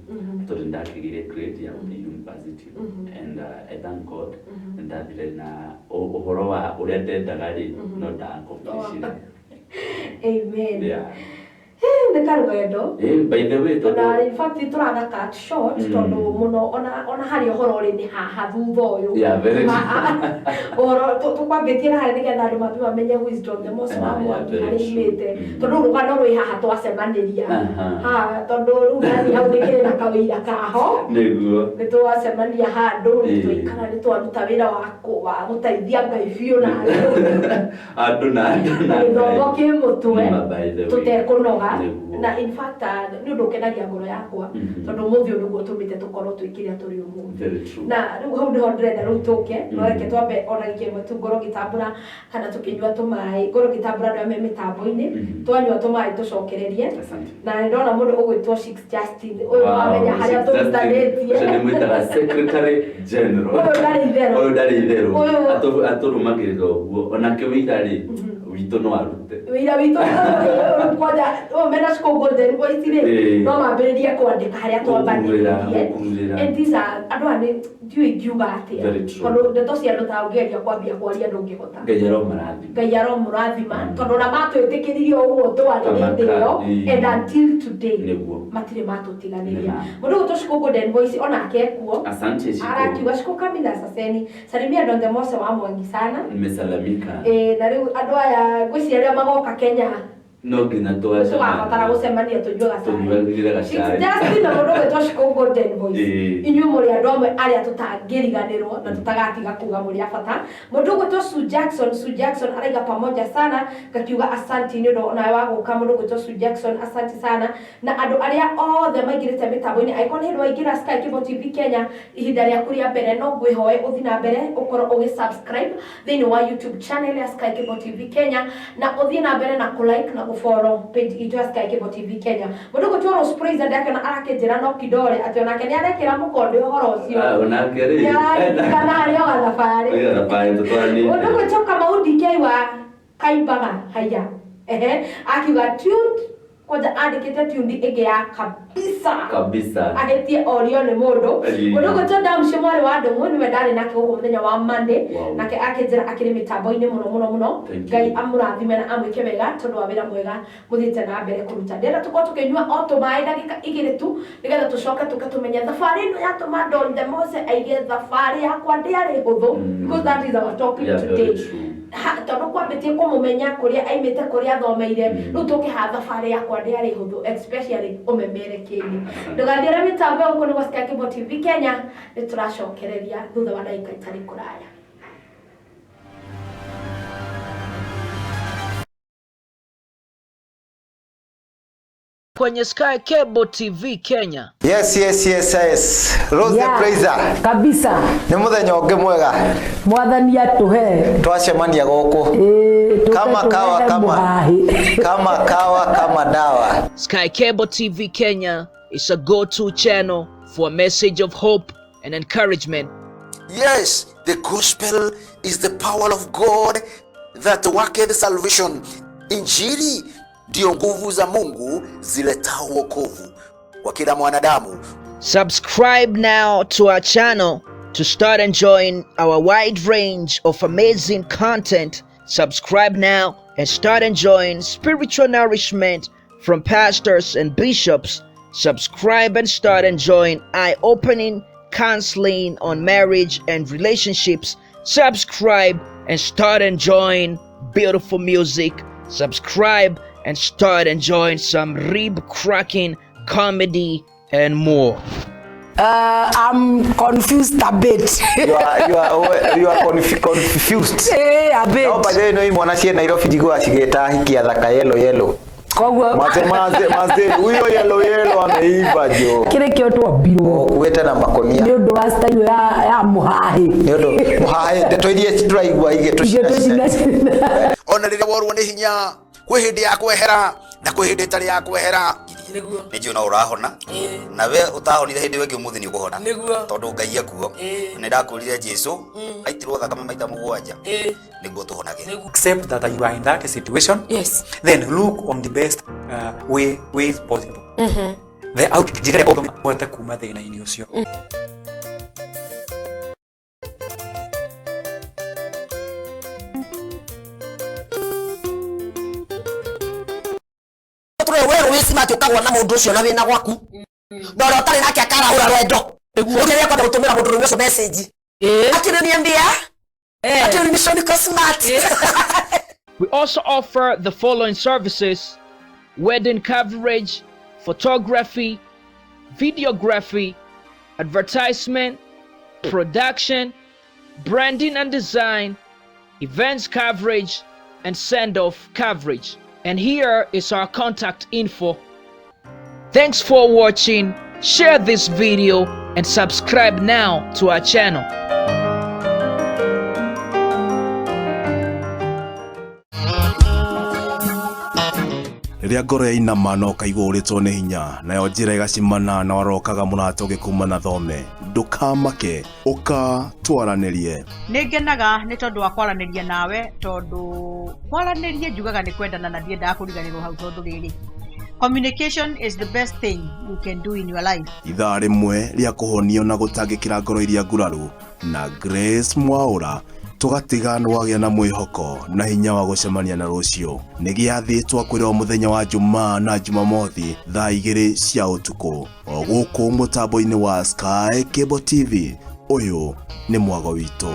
tondũ ndakĩgĩire grade ya university and I thank God ndathire na ũhoro wa ũrĩa ndendaga rĩ no ndakomplishire amen nĩ karũgendo by the way tondũ in fact tũraga cut short tondũ mũno ona harĩ ũhoro ũrĩ nĩ haha thutha ũyũ ũhoro tũkwambĩtie na harĩ nĩgetha andũ mathiĩ mamenye wisdom the Mose wa Mwangi harĩ imĩte tondũ rũgano rwĩ haha twacemanĩria tondũ rĩu nani hau nĩkĩrĩ na kawĩira kaho nĩ twacemania handũ tũikara nĩ twaruta wĩra wa gũteithia Ngai biũ na andũ na gĩthomo kĩmũtwe tũtekũnoga na in fact nĩ ũndũ ũkenagia ngoro yakwa tondũ mũthĩ ũyũ nĩguo tũmĩte tũkorwo twĩkĩrĩa tũrĩ ũmũthĩ na rĩu hau nĩho ndĩrenda rĩu tũke no reke twambe ona gĩkĩmwe tu ngoro gĩtambũra kana tũkĩnyua tũmaĩ ngoro gĩtambũra nĩo me mĩtambo-inĩ twanyua tũmaĩ tũcokererie na nĩ ndona mũndũ ũgwĩtwo Chief Justin ũyũ wamenya harĩa tũrutanĩtie nĩ mwĩtaga Secretary General ũyũ ndarĩ itherũ atũrũmagĩrĩra ũguo onake wĩira rĩ witũ no arute wĩira witũ kwanja mena Shiku Golden Voice rĩ no mambĩrĩrie kwandĩka harĩa twambanĩrĩirie and these are andũ aya ndiũĩ ngiuga atĩa tondũ ndeto cia andũ ta ũngĩgeria kwambia kwaria ndũngĩhota Ngai aromũrathima tondũ ona matwĩtĩkĩririe ũguo twarĩrĩte ĩyo and until today matirĩ matũtiganĩria mũndũ ũgwĩtwo Shiku Golden Voice onake ekuo arakiuga Shiku Kamitha saseni salimia Don the Mose wa Mwangi sana nimesalamika na rĩu andũ aya ngwĩciria arĩa magoka Kenya no nginya twabatara gũcemania tũnyue gacai just na mũndũ ũgwĩtwo Shiku Golden golden voice inyu muri andu amwe aria tutangiriganirwo na tutagatiga kuga muri abata mundu gwitwo Sue Jackson araiga pamoja sana gakiuga asante ni ndo na wago ka mundu gwitwo Sue Jackson asante sana na andu aria othe maigirite mitambo-ini icon hindu aigira Sky Cable TV Kenya ihinda ria kuria mbere no ngwihoe uthina mbere ukoro ugi subscribe thini wa YouTube channel ya Sky Cable TV Kenya na uthina mbere na ku like na ku follow page itu ya Sky Cable TV Kenya mundu gwitwo Rose Praise ndake na arakejera no kidole ati onake ni arekira mukondo uhoro ucio onake ri kana ari oga thabari tutwani mundu gwitwo Kamaudi Keiwa Kaimbaga haya akiuga tune kwanza andikite tune ige ya kabisa ahetie audio ni mundu gwitwo Damshe mwari wa ndumu niwe ndari nake guku muthenya wa Monday nake akenjera akiri mitambo-ini muno ngai amurathime na amwike wega tondu wa wira mwega muthite na mbere kuruta ndenda tuko tukinyua otomae ndagika igiri tu nigetha tucoke tukatumenya thabari ino yatuma Donde Mose aige thabari yakwa ndiari huthu because that is our topic today tondu kwambitie kumumenya kuria aimite kuria athomeire riu tukiha thabari yakwa ndiari huthu especially umemerekeni ndugathiire mitambo guku ni Sky Cable TV Kenya ni turacokereria thutha wa ndagika itari kuraya. Kwenye Sky Cable TV Kenya. Yes. Rose the Praiser. Kabisa. Ni muthenya ungi mwega. Mwathani atuhe. Twacemania guku. Kama dawa. Sky Cable TV Kenya is a go-to channel for a message of hope and encouragement. Yes, the gospel is the power of God that worketh salvation. Injili ndio nguvu za Mungu ziletao wokovu kwa kila mwanadamu. Subscribe now to our channel to start enjoying our wide range of amazing content. Subscribe now and start enjoying spiritual nourishment from pastors and bishops. Subscribe and start enjoying eye-opening counseling on marriage and relationships. Subscribe and start enjoying beautiful music. Subscribe and start enjoying some rib-cracking comedy and more. I'm confused a bit. You are confused. A bit. No, but then no mwana cie Nairobi jigo acigeta hikia thaka yellow. Kogwa Maze huyo yellow ameiva jo. Kile kioto biro. Kuweta na makonia. Ndio ndo style ya muhahi. Ndio muhahi ndetoithie turaigua ige tucina. Ona rĩrĩa worwo nĩ hinya kwĩ hĩndĩ ya kwehera na kwĩ hĩndĩ ĩtarĩ ya kwehera nĩ njiona ũrahona na we ũtahonire hĩndĩ ĩyo ĩngĩ ũmũthĩ nĩ ũkũhona tondũ Ngai akuo nĩ ndakwĩrire Jesũ aitirwo thakame maita mũgwanja nĩguo tũhonage. Accept that you are in that situation. Yes. Then look on the best ways possible. The out jire otomata kuma thĩna-inĩ ũcio. Wewe wesima tukagwa na mundu ucio na wina gwaku ndoro utari nake akarahura rwendo ukiria kwenda gutumira mundu ucio message akiriniambia mission smart. We also offer the following services: wedding coverage, photography, videography, advertisement, production, branding and design, events coverage, and send-off coverage. And here is our contact info. Thanks for watching. Share this video and subscribe now to our channel. Rĩrĩa ngoro yainama no kaigua ũrĩtwo nĩ hinya nayo njĩra ĩgacimana na warokaga mũrata ũgĩkuma na thome ndũkamake ũka twaranĩrie. Nĩngenaga nĩ tondũ wa kwaranĩria nawe tondũ kwaranĩria njugaga nĩ kwendana na ndiendaga kũriganĩrwo hau tondũ rĩrĩ communication is the best thing you can do in your life. Ithaa rĩmwe rĩa kũhonio na gũtangĩkĩra ngoro iria nguraru na Grace Mwaũra tugatiga nwagĩa na mwĩhoko na hinya wa gũcemania na rũciũ. Nĩ gĩathĩtwo kwĩrwo mũthenya wa Jumaa na Jumamothi thaa 2 cia ũtukũ o gũkũ mũtambo-inĩ wa Sky Cable TV. Ũyũ nĩ mwago witũ.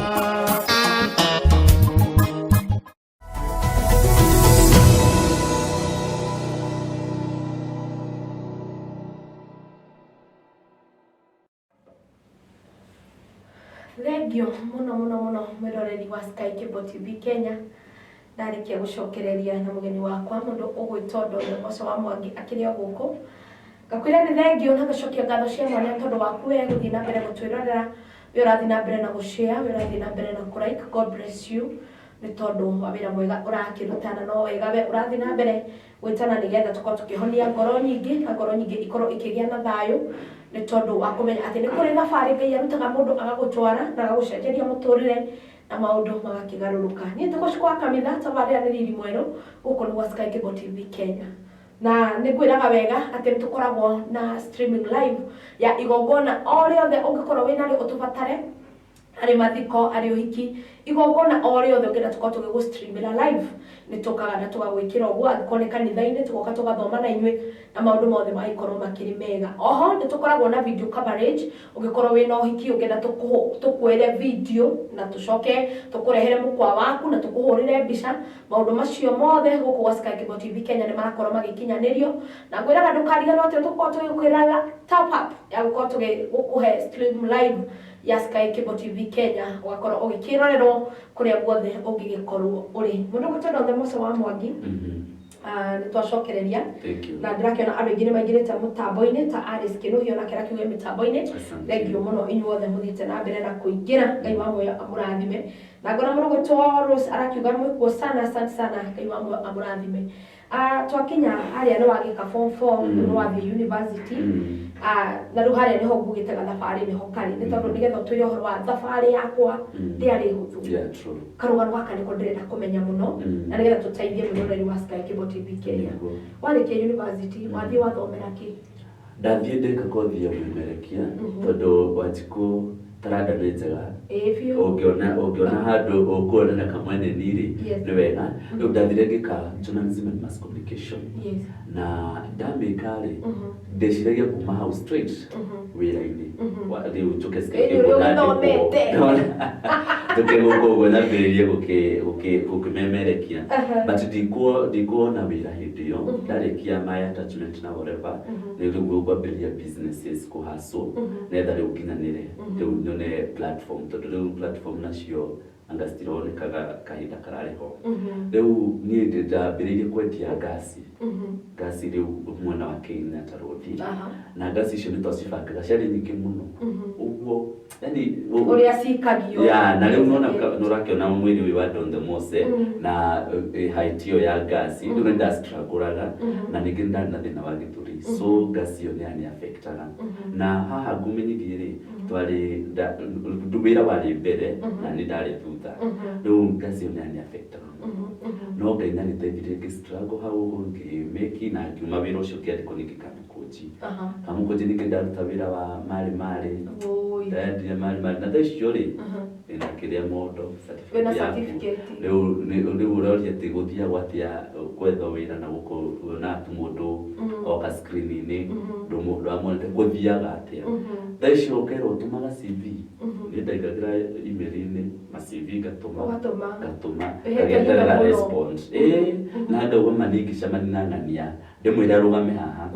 Thengio muno mwiroreri wa Sky Cable TV Kenya. Ndarikia gucokereria na mugeni wakwa mundu ugwitondo Mose wa Mwangi akiria guku. Gakwira ni thengio na gacokia ngatho cia mwana tondu waku we guthii na mbere gutwirorera, we urathii na mbere na gushare, we urathii na mbere na kulike. God bless you. Ni tondu wa wira mwega urakirutana no wega we urathii na mbere gwitana nigetha tukorwo tukihonia ngoro nyingi ikorwo ikigia na thayu. Ni tondu wa kumenya ati ni kuri thabari Ngai arutaga mundu agagutwara na agagucenjeria muturire na maundu magakigaruruka. Ni tugucikwa Kamitha thabari ya Riri Mweru guku ni wa Sky Cable TV Kenya. Na nigwiraga wega ati tukoragwo na streaming live ya igongona o riothe ungikorwo wina ri utubatare ari mathiko ari uhiki igongona o riothe ngenda tukorwo tugigustreamira live ni tukaga na tugagwikira uguo angikone kanitha-ini tugoka tugathoma na inywe na maundu mothe magikorwo makiri mega. Oho ni tukoragwo na video coverage ungikorwo wina uhiki ungenda tukwire video na tucoke tukurehere mukwa waku na tukuhurire mbica. Maundu macio mothe guku wa Sky Cable TV Kenya ni marakorwo magikinyanirio na ngwiraga ndukariganwo ati tukorwo tugikwira top up ya gukorwo tugigukuhe stream live ya Sky Cable TV Kenya wakorwo ugikirorerwo kuria guothe ungigikorwo uri mundu gutondo Mose wa Mwangi. Ni twacokereria na ndirakiona andu ingine maingirite mutambo-ini ta Alice Kinuhio na kira kiuge mitambo-ini. Thengio muno inyuothe muthite na mbere na kuingira. Ngai wa moyo amurathime na ngona muno gutwarwo arakiuga mwikuo sana. Asante sana, Ngai wa moyo amurathime. Twakinya haria ni wagika form 4 ni wathi university. Na riu haria niho ngugite thabari niho kari ni tondu nigetha twire uhoro wa thabari yakwa ndiari huthu. Karugano gaka niko ndirenda kumenya muno na nigetha tutaithie mwiroreri wa Sky Cable TV Kenya. Warikia university wathi wathomera ki? Ndathie ndeka kothi ya umemerekia tondu Wanjiku taranda nĩ njega. Ũngĩona handũ ũkuonana kamwene niri nĩ wega. Rĩu ndathire ngĩka journalism and mass communication na ndamĩka-rĩ ndeciragia kuma hau straight wĩra-inĩ. Rĩu njũke njũke gũkũ ũguo nyambĩrĩrie gũkĩmemerekia but ndikuona wĩra hĩndĩ ĩyo. Ndarĩkia my attachment na whatever rĩu ngwambĩrĩria businesses kũhustle nĩgetha rĩu nginyanĩre rĩu nyone platform tondu riu platform nacio anga citironekaga kahinda karariho. Riu nie ndambiriirie kwendia gasi riu mwena wa Kenya tarodi na gasi icio ni twacibangaga ciarĩ nyingĩ mũno uguo yani uria cikagio na riu nurakiona mwiri uyu wa Don the Mose na height iyo ya gasi riu nĩ ndastruguraga na ningĩ ndarĩ na thĩna wa gĩthũri so gasi iyo nĩ affectaga na haha ngumenyithie-rĩ twari wĩra warĩ mbere na nĩ ndarĩ thutha rĩu gasi iyo nĩ affectaga no Ngai nĩ agĩteithirie ngĩ-struggle hau ngĩmĩki na ngiuma wĩra ũcio kĩandĩko ningĩ Kamukoji ningĩ ndaruta wĩra wa marĩ ndaendia marĩ na thaa icio-rĩ ĩna kĩrĩa mondo certificate rĩu ũroria atĩ gũthiagwo atĩa gwetha wĩra na kuona atĩ mũndũ oka screen-inĩ mũndũ amwonete gũthiaga atĩa. Thaa icio ũkerwo tũmaga CV niĩ ndaingagĩra email-inĩ ma CV ngatũma ngagĩeterera response na ngauga ma ningĩcemania na ng'ania ndĩmwĩre arũgame haha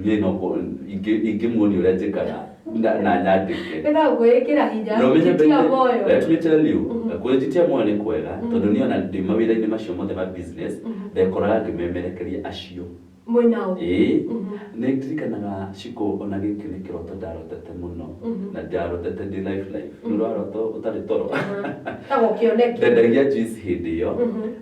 niĩ no ingĩmuonia ũrĩa njĩkaga na nyandĩke. Gwĩkĩra hinya gũtitia moyo. Let me tell you, kũnjitia moyo nĩ kwega tondũ niĩ ona ndĩ mawĩra-inĩ macio mothe ma business ndekoraga ngĩmemerekeria acio mwĩnao. Nĩ ndirikanaga Shiku ona gĩkĩ nĩ kĩroto ndarotete mũno na ndarotete ndĩ life nĩũrarota ũtarĩ toro ndendagia juice hĩndĩ ĩyo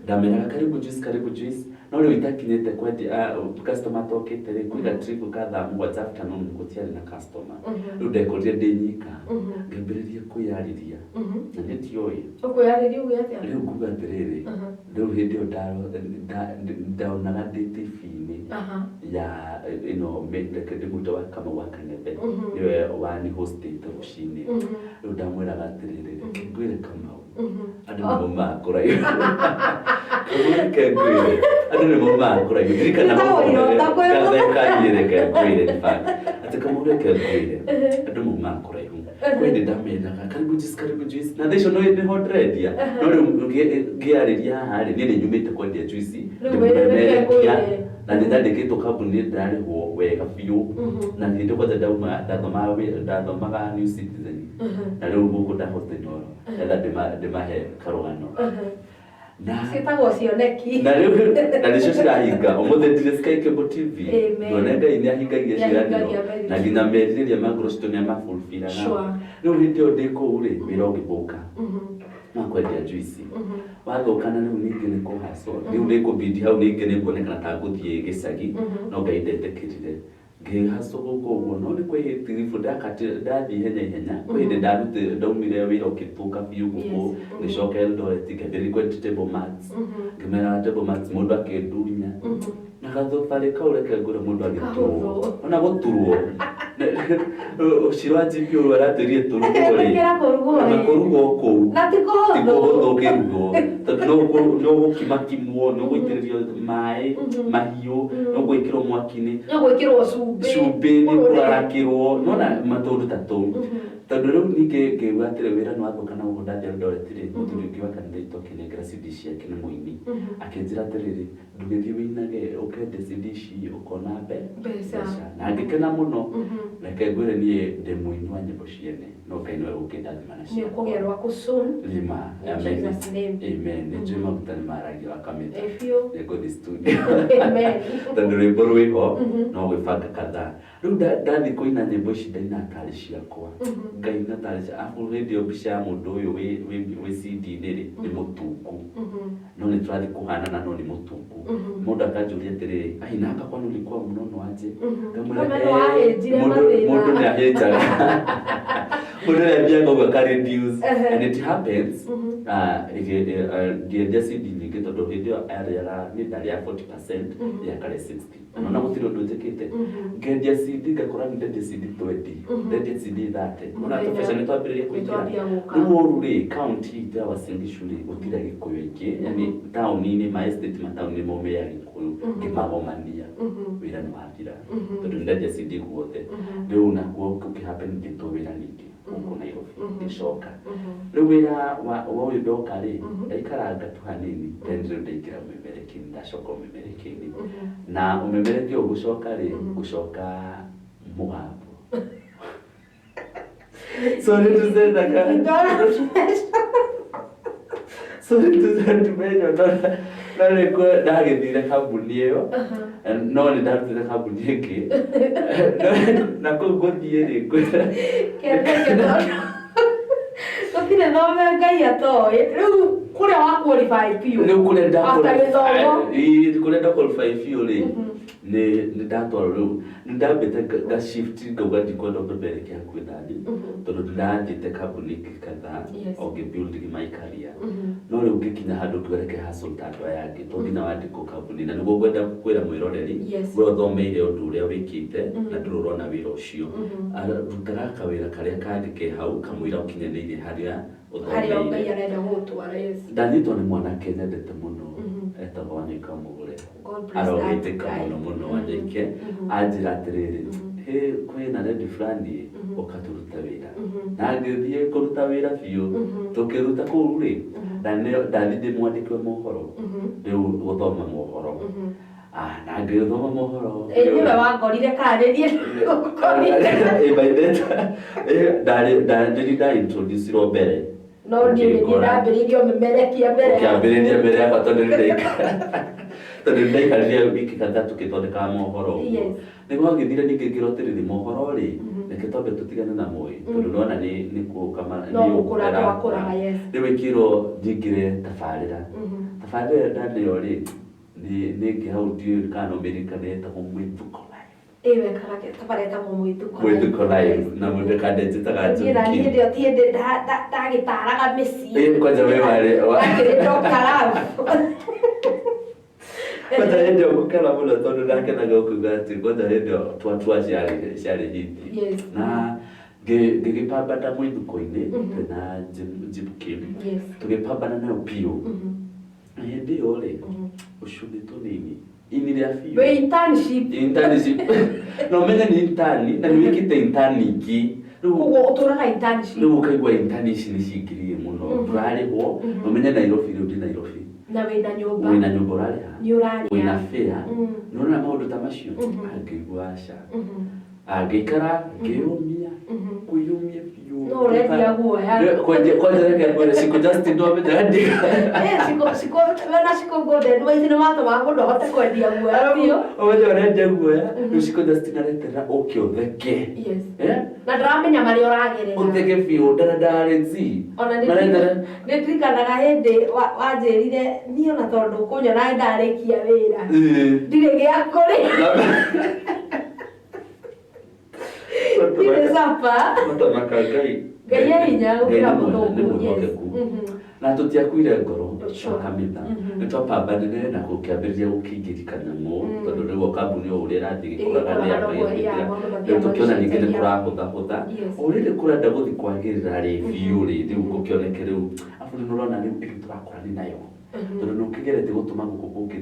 ndamenyaga karibu juice no rĩu itakinyĩte kwendia customer tokĩte-rĩ kwiga trip ka thaa mũgwanja afternoon gũtiarĩ na customer rĩu ndekorire ndĩ nyika ngĩambĩrĩria kwĩyarĩria na nĩ tiũĩ ũkwĩyarĩria uge atĩa. Rĩu nguga atĩrĩrĩ rĩu hĩndĩ ĩyo ndaonaga ndĩ TV-inĩ ya reke ndĩmwĩte wa Kamau wa Kanebe nĩwe wani-hostĩte rũcinĩ rĩu ndamwĩraga atĩrĩrĩ ngwĩre Kamau andũ nĩmaumaga kũraihu reke ngwĩre andũ nĩmaumaga kũraihu ndirikanaga reke ngwĩre atĩ Kamau reke ngwĩre andũ maumaga kũraihu kwĩ hĩndĩ ndamĩraga karibu juice na thaa icio nĩho ndĩrendia no rĩu ngĩarĩria haha-rĩ niĩ nĩ nyumĩte kwendia juice ndĩmũmemerekia na nindandikitwo kambuni ndarĩhwo wega biũ na hĩndĩ kwanza ndathomaga New Citizen na rĩu gũkũ ndahotenya ndĩmahe karũgano na citagwo cioneki na rĩu na nĩcio cirahinga ũmũthĩ ndire Sky Cable TV ndona Ngai nĩahingagia ciĩranĩro na nginya merirĩria ma Kristo nĩamafulfillana rĩu hĩndĩ ĩyo ndĩ kũu rĩ wĩra ũgĩthũka makwendia juice wathũkana rĩu ningĩ nĩ kũhacwo rĩu nĩkũbidi hau ningĩ nĩkuonekana ta ngũthiĩ gĩcagi no Ngai ndetĩkĩrire ngĩhacwo gũkũ ũguo no nĩ kwĩhĩtiribu ndathiĩ ihenya kwĩ hĩndĩ ndaumire wĩra ũkĩthũka biũ gũkũ ngĩcoka Eldoret ngĩambĩrĩria kwendia table mats ngĩmera table mats mũndũ akĩndunya na gathobarĩ kau reke ngũre mũndũ agĩturwo ona gũturwo ũcirwa GP ũrĩa aratĩrie tũrugwo-rĩ na kũrugwo kũu na ti kũhũthũ ũkĩrugwo tondũ no gũkimakimwo no gũitĩrĩrio maĩ mahiũ no gwĩkĩrwo mwaki-inĩ no gwĩkĩrwo cumbĩ nĩ kũrarakĩrwo nona matũndũ ta tũu tondũ rĩu ningĩ ngĩigua atĩrĩ wĩra nĩwathũka na gũkũ ndathiĩ Eldoret-rĩ mũthuri ũngĩ wa kanitha witũ akĩnengera CD ciake nĩ mũini akĩnjĩra atĩrĩrĩ ndũgĩthiĩ wĩinage ũkendia CD ici ũkona mbeca na ngĩkena mũno reke ngwĩre niĩ ndĩ mũini wa nyĩmbo ciene no Ngai nĩwe ũkĩndathima nacio nĩũkũgĩa rwaku soon rima amen nĩnjũĩ maguta nĩmaragia wa Kamitha nĩngũthiĩ studio tondũ rwĩmbo rwĩho no gwĩbanga kadhaa rĩu ndathiĩ kũina nyĩmbo ici ndaina tarĩ ciakwa Ngai na tarĩ cia afu hĩndĩ ĩyo mbica ya mũndũ ũyũ wĩ CD-inĩ-rĩ nĩ mũtungu no nĩtũrathiĩ kũhanana no nĩ mũtungu mũndũ akanjũria atĩrĩrĩ ai naka kwani ulikuwa mnono aje mũndũ nĩahĩnjaga mũndũ nĩathiaga ũguo akareduce and it happens ngĩendia CD nyingĩ tondũ hĩndĩ ĩyo nĩ ndarĩ ya 40% yakarĩ 60 nona gũtirĩ ũndũ njĩkĩte ngendia CD ngakora nĩndendia CD 20 ndendia CD 30 ona tũbeca nĩtwambĩrĩria kũingĩra rĩu ũru-rĩ kaunti itũ ya Uasin Gishu-rĩ gũtirĩ Gĩkũyũ aingĩ yani taũni-inĩ ma estate mataũni maumĩra Gĩkũyũ ngĩmagomania wĩra nĩwathira tondũ nĩndendia CD guothe rĩu nakuo gũkĩhappen ngĩtwo wĩra ningĩ gũkũ Nairobi ngĩcoka rĩu wĩra wa ũyũ ndoka-rĩ ndaikaranga tu hanini then rĩu ndaingĩra ũmemerekia-inĩ ndacoka ũmemerekia-inĩ na ũmemerekia ũyũ gũcoka-rĩ gũcoka mũgambo sorry to say that sorry to say to menyo no nĩkuo ndagĩthire kambuni ĩyo no nĩ ndarutire kambuni ĩngĩ na kũu ngũthiĩ-rĩ gũtirĩ thome Ngai atoĩ rĩu kũrĩa wa qualify biũ rĩu kũrĩa kũrĩa ndaqualify biũ-rĩ nĩ ndatwarwo rĩu nĩ ndambĩte nga shift ngauga ndikwenda ũmemerekia hakuhĩ naniĩ tondũ ndĩrathiĩte kambuni ingĩ kadhaa o ngĩbuilding my career no rĩu ngĩkinya handũ nduareke hustle ta andũ aya angĩ tondũ nginya wandĩkwo kambuni na nĩguo ngwenda kwĩra mwĩroreri we ũthomeire ũndũ ũrĩa wĩkĩte na ndũrĩ ũrona wĩra ũcio rutaga kawĩra karĩa kandĩke hau kamũira ũkinyanĩirie harĩa ũthomeire ndanyiitwo nĩ mwanake nyendete mũno etagwo Wanyoika Mũgũre arogĩtĩka mũno Wanyoike anjĩra atĩrĩrĩ kwĩna rendi fulani ũkatũruta wĩra na ngĩthiĩ kũruta wĩra biũ tũkĩruta kũu-rĩ ndathiĩ ndĩ mwandĩki wa mohoro rĩu gũthoma mohoro na ngĩthoma mohoro nĩwe wangorire karĩrie ndaintroducirwo mbere no niĩ ndambĩrĩirie ũmemerekia mbere ũkĩambĩrĩria mbere yakwa tondũ nĩndaikarire wiki kadhaa tũkĩthondekaga mohoro nĩguo gĩthire ningĩ ngĩrotĩrĩria mohoro-rĩ reke twambe tũtigane na moĩ tondũ nĩwona nĩ gũkũra rĩu ĩkĩrwo njingĩre tabarĩra ndaneo-rĩ nĩngĩ hau ndiũĩ kana nomerikana yetagwo Mwĩthuko Mwĩthuko live na mũndũ kandenjĩtaga ndagĩtaraga mĩciĩ kwanja we warĩ kwanja hĩndĩ ĩyo gũkena mũno tondũ ndakenaga ũkuga atĩ kwanja hĩndĩ ĩyo twatua ciarĩ hiti na ngĩgĩpambana Mwĩthuko-inĩ na Jim Kim tũgĩpambana nayo biũ na hĩndĩ ĩyo-rĩ ũcunĩ tũnini iniria biũ internship no menye nĩ intern na nĩwĩkĩte intern ingĩ ũguo ũtũraga internship rĩu ũkaigua intern ici nĩcingiririe mũno ndũrarĩhwo no menye Nairobi rĩu ndĩ Nairobi na wina nyumba urari wina fea nona maundu ta macio angiguaca angikara ngiumia kuyumia biu no redia guoya kwanza reke Shiku just ndo amedandi Shiku wena Shiku gode no ithine mato mangu ndo hote kwendia guoya bio owe redia guoya Shiku just naretera okiotheke na ndramenya mari oragerera utheke biu ndarenzi ona ndirikanaga hindi wanjirire ni ona tondu kunyona ndarikia wira ndire giakuri Ndire zapa makagai gaya hinya ukira muthungu na tutiakuire ngoro Kamitha nitwapambanire na gukiambiriria gukingirikana mu tondu rigo kambuni o uria rathi gikoraga ni andu tukiona ningi ni kurahutha urire kurenda guthi kwagirira review riu gukioneke riu afu ni urona riu turakorani nayo tondu nukigerete gutuma guku kungi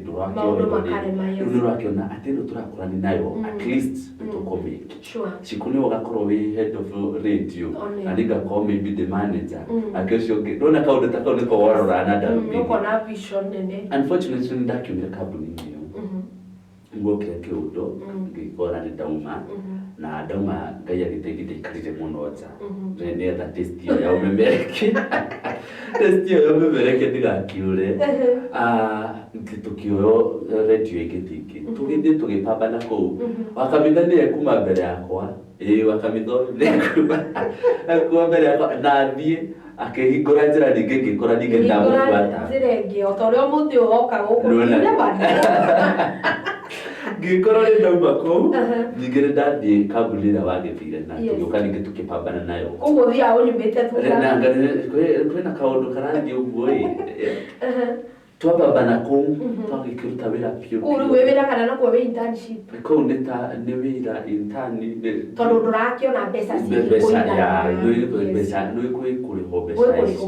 ndurakiona ati ndo turakorani nayo at least tukomiki Shiku ni ugakorwo wi head of radio and igakorwo maybe the manager akesho ndona kaundu takao niko warora na ndarubi nuko na vision nene unfortunately ndakiumira kambuni niyo ngokire kiundo ngikora ni dauma na dauma ngaya gitegikarire muno nja rene that test ya umemereke test ya umemereke ndigakiure tukio radio igitiki tugithie tugipambana kou Kamitha ni kuma mbere yakwa Kamitha mbere yakwa na thie akihingura njira ringi ngikora ningi ndamufuata njira otorio muthi ugoka guku nile bana ngikora ni ndauma kou ngire ndathie kambuni ira wagithire na tugiuka ningi tukipambana nayo koguo thia unyumite tuga na kwina kaundu karathi uguo twapambana kou twagikiruta wira piu uru wira kana no kwa internship kou ni wira intern tondu ndurakiona mbeca ya nui kuriho mbeca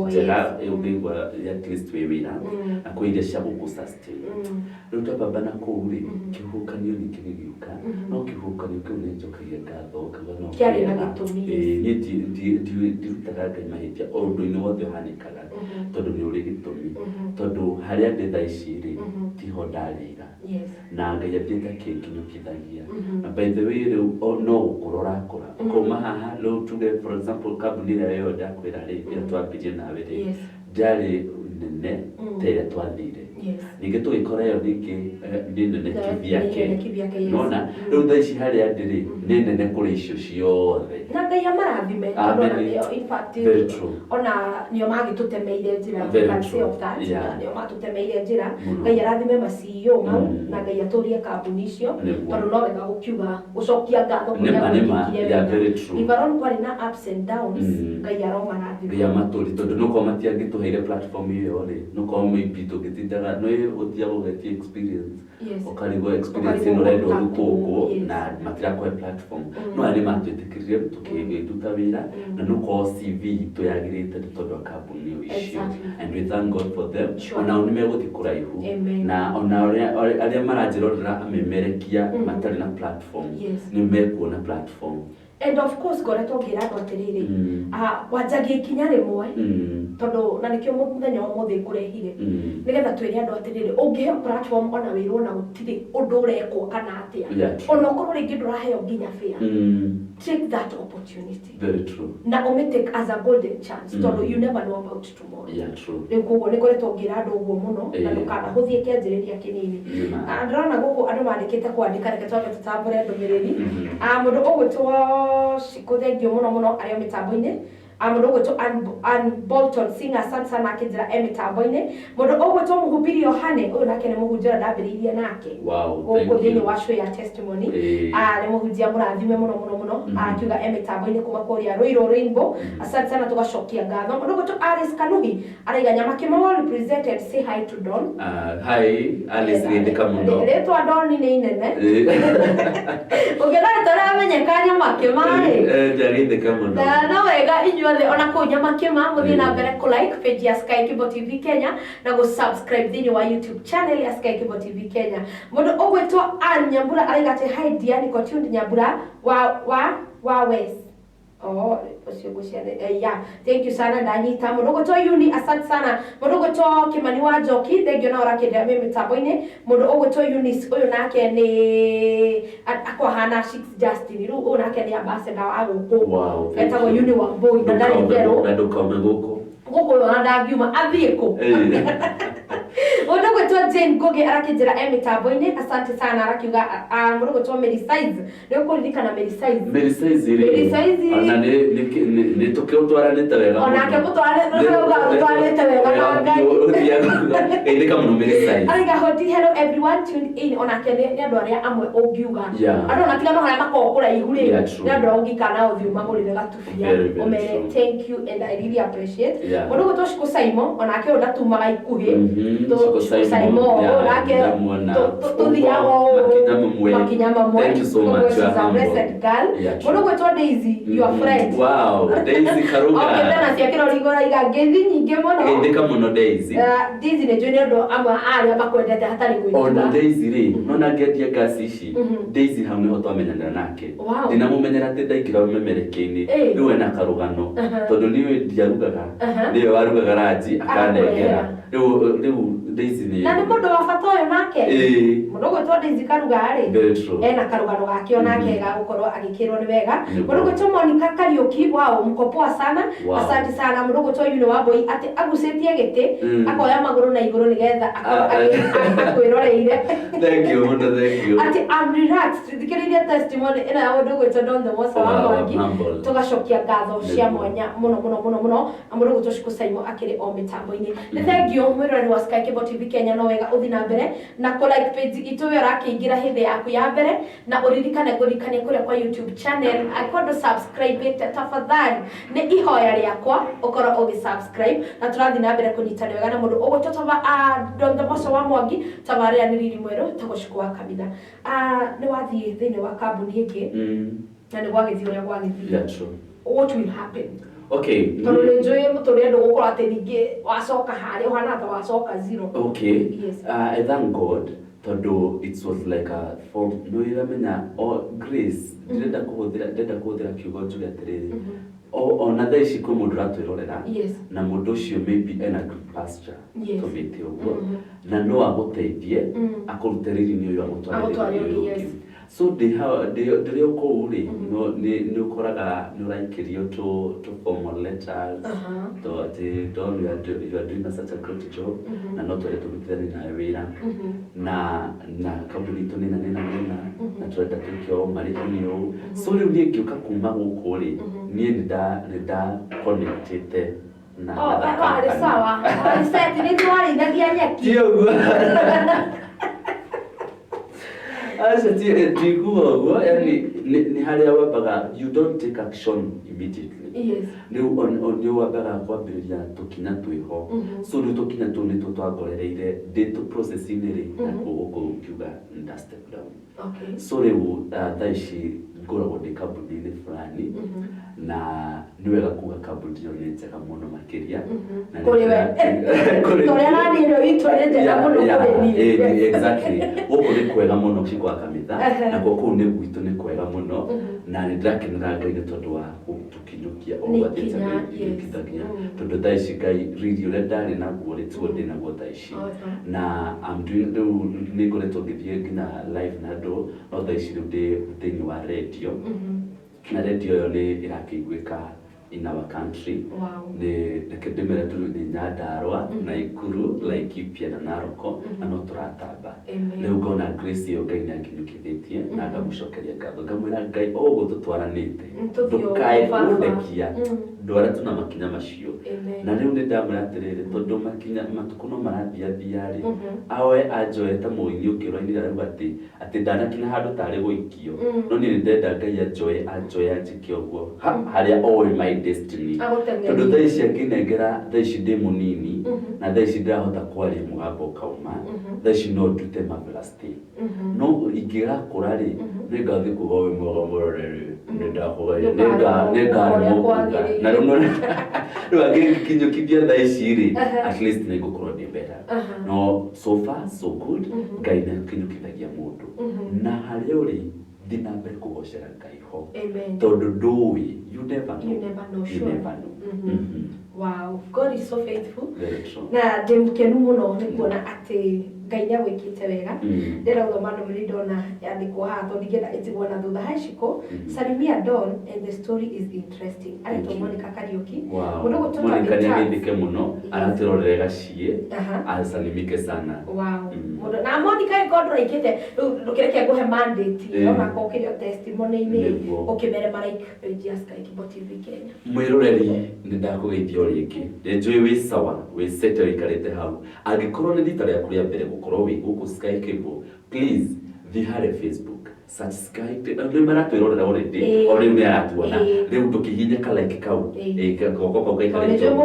njega ugigwa at least wira na kuiria cia guku sustain riu twapambana kou ri kihukanio ningi gigiuka no kihukanio kiu ni njokagia ngatho kana no kiari na gitumi ndirutaga Ngai mahitia o undu-ini wothe uhanikaga tondu ni uri gitumi tondu haria ndi thaa ici ri tiho ndarira na Ngai athiete akinginyukithagia na by the way riu no gukura urakura kuma haha riu tuge for example kambuni ĩrĩa yo ndakwĩra ri ĩrĩa twambirie nawe ri ndari nene ta ĩrĩa twathire ningi tugikora yo ningi ni nene kivyake nona riu thaa ici haria ndiri ni nene kuri icio ciothe na Ngai amarathime in fact ona nio magitutemeire njira nio matutemeire njira Ngai arathime ma CEO mau na Ngai aturie kambuni icio tondu no wega gukiuga gucokia ngatho kuria ibaron kwari na ups and downs Ngai aromarathime Ngai amaturi tondu nuko matiangituheire platform iyo ri nuko maybe tugitindaga no utia gugetia experience ukarigo experience ino rendo rukuko na matirakwe platform no ari matwitikirie tukiduta wira na nuko CV tuyagirite tondu kambuni icio and we thank God for them ona ni meguthi kuraihu na ona aria maranjirorera amemerekia matari na platform ni mekuona platform and of course ngoretwo ngira andu atiriri wanjagie ikinya rimwe tondu na nikio muthenya wa muthi ngurehire nigetha twire andu atiriri ungihe platform ona wirwo na gutiri undu urekwo kana atia ona ukorwo ringi nduraheo nginya fair take that opportunity very true na umetake as a golden chance tondu you never know about tomorrow true riu koguo nikoretwo ngira andu uguo muno na ndukana huthie kianjiriria kinini ndirona guku andu mandikite kwandika reke twabe tutambure ndumiriri mundu ugwitwo Shiku thengio muno ario mitambo-ini mundu ugwitwo Bolton singer asante sana akijira mitambo-ini mundu ugwitwo muhubiri Yohane uyu nake ni muhunjia ndambiriirie nake guku thini wa show ya testimony ni muhunjia murathime muno akiuga mitambo-ini kuma kuria Royal Rainbow asante sana tugacokia ngatho mundu ugwitwo Alice Kanuhi araiga nyamaki mama represented say hi to Don hi Alice ni kamundo letwa Don ni inene ukira toramenyeka nyamaki mai jarinde kamundo na wega inyuothe ona ku nyamaki ma muthie na mbere ku like page ya Sky Kibo TV Kenya na go subscribe thini wa YouTube channel ya Sky Kibo TV Kenya mundu ugwitwa Nyambura araiga ati hi dear Nicotune Nyambura wa West Oh, ucio guciare. Yeah, thank you sana ndanyita mudogo to Yuni, asante sana. Mudogo to Kimani wa Njoki, thengio na orakire me mitambo-ini. Mudogo to Eunice uyu nake ni akwa hana 6 Justin. Ru uyu nake ni ambassador wa guku. Wow. Etagwo Yuni wa Boy na ndari ngero. Nduka guku. Guku na ndagiuma athieko. Mudogo to Jane Goge arakijira mitambo-ini, asante sana arakiuga mudogo to Mary Size. Ndio kuririkana Mary Size. Mary Size iri. Mary Size. Ana ni tukio twaranite wega. Ona ke twaranite wega na ngai. Ndika muno Mary Size. Ariga hoti, hello everyone tuned in. Ona ke ni andu aria amwe ungiuga. Andu ona tiga no haria makokura ihuri. Ni andu ungikana uthiuma gurire gatufia. Omere thank you and I really appreciate. Mudogo to Shiku Saimo ona ke ndatumaga ikuhi. Saimo ona ke tuthiago makinya mamwe. Thank you so much. She's a blessed girl. Mudogo to Daisy, your friend. Wow, Daisy Karuga. Okay, tena ciakira rigora iga ngethi nyingi muno. Ndika muno Daisy. Daisy ne jone ndo amwe aria makwendete hatari gwikira. Ona Daisy ri, nona ngetia gasi ici. Daisy hamwe ho twamenyana nake. Ndina mumenyera ati ndaikira memerekeni. Riwe na karugano. Tondu niwe ndiarugaga. Niwe warugaga raji akanegera. Riu Daisy ni. Na ni mundu wa bata uyu nake. Mudogo to Daisy Karuga ri. Ena karugano gake onake ga gukorwo agikirwo ni wega. Mudogo to Monica Kariuki, wow, mkopoa sana. Asante sana mudogo to Yuni wa Boy ati agucetie giti akoya maguru na iguru nigetha akwĩroreire. Thank you, mundo, thank you. Ati I'm relaxed. Thikiriria testimony ina ya mudogo to Don the Mose wa Mwangi. Tugacokia ngatho cia mwanya muno. Mudogo to Shiku Saimo akiri o mitambo-ini. Ni thank you mwirori wa Sky Cable TV Kenya no wega uthi na mbere na ko like page itu we rakiingira hindi yaku ya mbere na uririkane kurikania kuria kwa YouTube channel akondo subscribe tafadhali ni ihoya riakwa ukoro ugi subscribe na turathi na mbere kunyitana wega na mundu ugutotova Don the Mose wa Mwangi tabaria ni Riri Mweru tagoshikwa Kamitha ni wathie thini wa kambuni ingi na ni gwagithio ya gwagithio. Yeah, true. What will happen? Okay. Tondu ni njui muturia ndu gukora ati ningi wacoka haria uhana ta wacoka zero. Okay. Yes. I thank God tondu it was like a form no iramenya or grace ndenda kuhuthira kiugo njuge atiriri ona thaa ici kwi mundu ratwirorera na mundu ucio maybe ena good pasture tuvite uguo na no aguteithie akurute riri-ini uyu agutwarire. So ndiri ukou ri ni ukoraga ni uraikirio to formal letters to ati Don you are doing such a great job na no twere tubitithani na wira na kambuni to nina na twenda tukio marithuni u. So riu ni ngiuka kuma guku ri ni nda connected na ari sawa ari set ni twari ndagia nyeki Asha tiguo go yani ni haria wabaga you don't take action immediately. Yes. Ni wabaga kwambiriria tukinya twiho. So ni tukinya tu ni tutwagorereire date process ri na guko kiuga nda step down. Okay. So riu thaici ngoragwo ndi kambuni-ini fulani na ni wega kuga kambuni yo ni njega muno makiria na kuria nani ro itware njega muno kuri exactly guko ni kwega muno kwa Kamitha na guko ni gwitu ni kwega muno na ni ndakenera Ngai ni tondu wa tukinyukia o wathite kithagia tondu thaici Ngai radio ria ndari naguo rituo ndi naguo thaici na I'm doing ni ngoretwo ngithie nginya live na andu no thaici riu ndi thini wa radio na radio yo ni irakiguika in our country. Wow. The kedemera tu ni Nyandarua na Ikuru Laikipia na Naroko na no turatamba. Leo gona Grace yo Ngai nyakinyukithitie na ngamucokeria ngatho ngamwira Ngai o gututwaranite ndukae kundekia ndwara tuna makinya macio na riu ni ndamwira atiriri tondu makinya matuko no marathia thiari awe ajoeta muini ukiro-ini arauga ati ndanakinya handu tari guikio no ni ndenda Ngai ajoe anjike uguo haria all my destiny tondu thaa ici anginengera thaa ici ndi munini na thaa ici ndirahota kwaria mugambo kauma thaa ici no ndute marvelous thing no ingigakura ri ni ngathi kuga wi mwega muroreri nindakugaia na riu angikinyukithia thaa ici ri at least ni ngukorwo ndi better no so far so good Ngai nĩ akinyukithagia mundu na haria uri thiĩ na mbere kũgocera Ngai ho Amen. tondũ ndũĩ you never know. You never know, You sure. never know. Wow, God is so faithful. Very true. Na ndĩmũkenu mũno nĩ kuona atĩ Ngai nĩagwĩkĩte wega. Ndĩraũga ndũmĩrĩri ndona yandĩkwo haha tondũ ndingĩenda ĩtigwo na thutha. Hi Shiku, salimia Dawn and the story is interesting. Arĩtwo Monica Kariuki. Mũndũ gũtũma Monica nĩagĩthĩke mũno, aratĩrorera gaciĩ, asalimike sana. Wow. Mũndũ na Monica God raikĩte ndũkĩreke ngũhe mandate ona kokĩrio testimony-inĩ ũkĩmere Mike page ya Sky Kibo TV Kenya. Mwĩroreri nĩndakũgeithia rĩngĩ. Nĩnjũĩ wĩ sawa, wĩ settle ikarĩte hau. Angĩkorwo nĩ rita rĩaku rĩa mbere gũkorwo wĩ gũkũ Sky Kibo, please thiĩ harĩa Facebook search Sky Kibo. Nĩ maratwĩrorera already, o rĩu nĩ aratuona. Rĩu ndũkĩhihinya ka like kau. Goko gaikarĩte.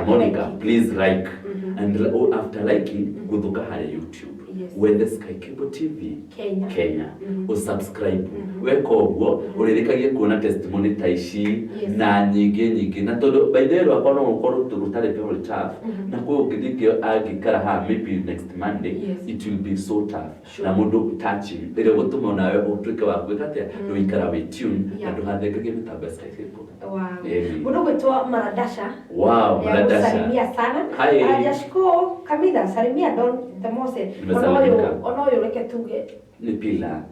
Monica, please like. And after liking, gũthuka harĩa YouTube. Wethe Sky Kibo TV Kenya usubscribe weka ũguo ũrĩrĩkagie kuona testimony ta ici na nyingĩ na tondũ by the way rwakwa no ũkorwo tũtarĩ very tough na kwĩ ũngĩthingĩ angĩkara haha maybe next Monday it will be so tough na mũndũ touching rĩrĩa gũtũma nawe ũtuĩke wa gwĩka atĩa nĩũikara wĩ tune na ndũhathĩkagie mĩtambo ya Sky Kibo. Mũndũ gwĩtwo Maradasha. Wow, Maradasha. Salimia sana. Shiku, Kamitha, salimia Dawn the Mose. Ono yo reke tuge ni pila.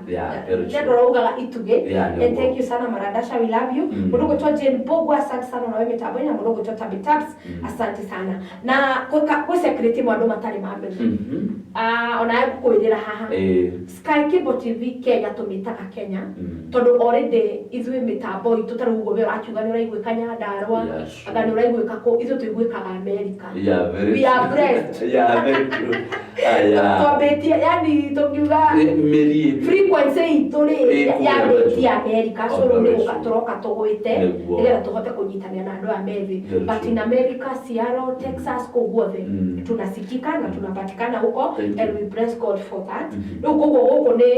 Yeah, very true. Ndio ugaga ituge. And thank you sana Maradasha, we love you. Mũndũ gwĩtwo Jane Bogo, asante sana na wewe mĩtambo ina. Mũndũ gwĩtwo Tabitaps, asante sana. Na kwa secretary mwandu matari mambe. Ona kwĩrĩra haha. Sky Kibo TV Kenya tumĩtaga Kenya. Tondũ already ithuĩ mĩtambo itũ tarĩ ugo we rakiuga nĩ ũraigwĩka Nyandarua, anga nĩ ũraigwĩka kũ ithuĩ tũigwĩkaga America. Yeah, very we are blessed. Yeah, very true. Twambetie yani tũngiuga frequency itũ rĩ yambetie America, so rĩu tũroka tũgwĩte nĩgetha tũhote kũnyitanĩra na andũ a Methi. But in America, Seattle, Texas, koguothe tunasikika na tunapatikana huko, and we bless God for that. Rĩu koguo gũkũ nĩ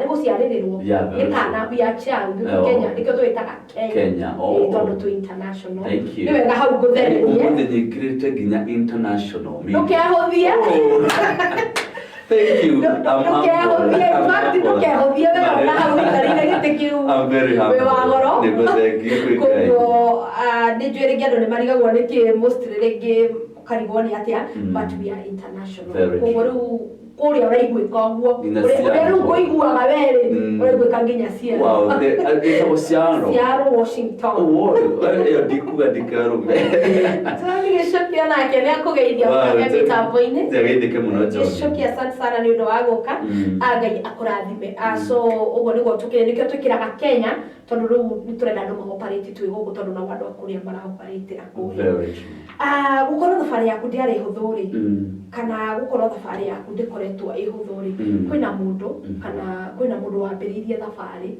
gũciarĩrĩrwo nĩ kana we are child Kenya nĩkĩo twĩtaga Kenya tondũ tu international. Nĩ wega hau ngũthererie nĩkĩrĩte nginya international. Ndũkehũthie. Thank you. I'm very happy. But we are international. Korea uraigwĩka ũguo ũrĩa rĩu ngũiguaga werĩ ũraigwĩka nginya Seattle. Wow, ĩtagwo Seattle, Washington. Ĩyo ndikuga ndikarume. Tũnigĩcokia nake nĩakũgeithia ũkagĩa mĩtambo-inĩ. Nĩageithĩke mũno John. Gĩcokia asante sana nĩ ũndũ wa gũka. Ngai akũrathime. So ũguo nĩguo nĩkĩo twĩkĩraga Kenya tondũ rĩu nĩtũrenda andũ ma-operate twĩ gũkũ tondũ na andũ akũrĩa mara-operate kũrĩa. Gũkorwo thabarĩ yaku ndĩarĩ hũthũ rĩ kana gũkorwo thabarĩ yaku ndĩkoretwo ĩ hũthũ rĩ, kwĩna mũndũ kana kwĩna mũndũ wambĩrĩirie thabarĩ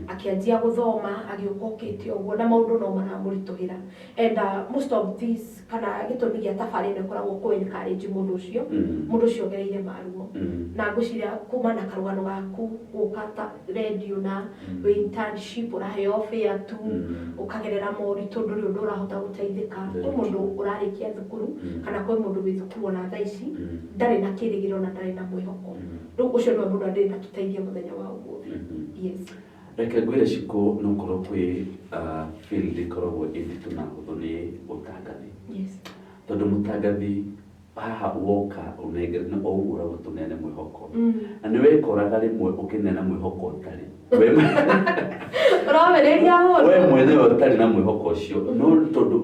akĩanjia gũthoma agĩũka okĩte ũguo na maũndũ no maramũritũhĩra. And most of this kana gĩtũmi gĩa thabarĩ ĩno ĩkoragwo kũ-encourage mũndũ ũcio ogereire maruo na ngwĩciria kuma na karũgano gaku gũka ta radio na internship ũraheo fare tu ũkagerera moritũ ndũrĩ ũndũ ũrahota gũteithĩka. Kwĩ mũndũ ũrarĩkia thukuru kana kwĩ mũndũ wĩ thukuru ona thaa ici ndarĩ na kĩrĩgĩro na ndarĩ na mwĩhoko. Rĩu ũcio nĩwe mũndũ arĩ na tũteithie mũthenya wa ũmũthĩ. Yes. Reke ngwĩre Shiku no ũkorwo kwĩ field ĩkoragwo ĩnditũ na hũthũ nĩ ũtangathi. Yes. Tondũ mũtangathi haha woka ũnengere no ũgũragwo tũnene mwĩhoko na nĩwekoraga rĩmwe ũkĩnena mwĩhoko ũtarĩ ũramerĩria mũndũ we mwenyewe ũtarĩ na mwĩhoko ũcio no tondũ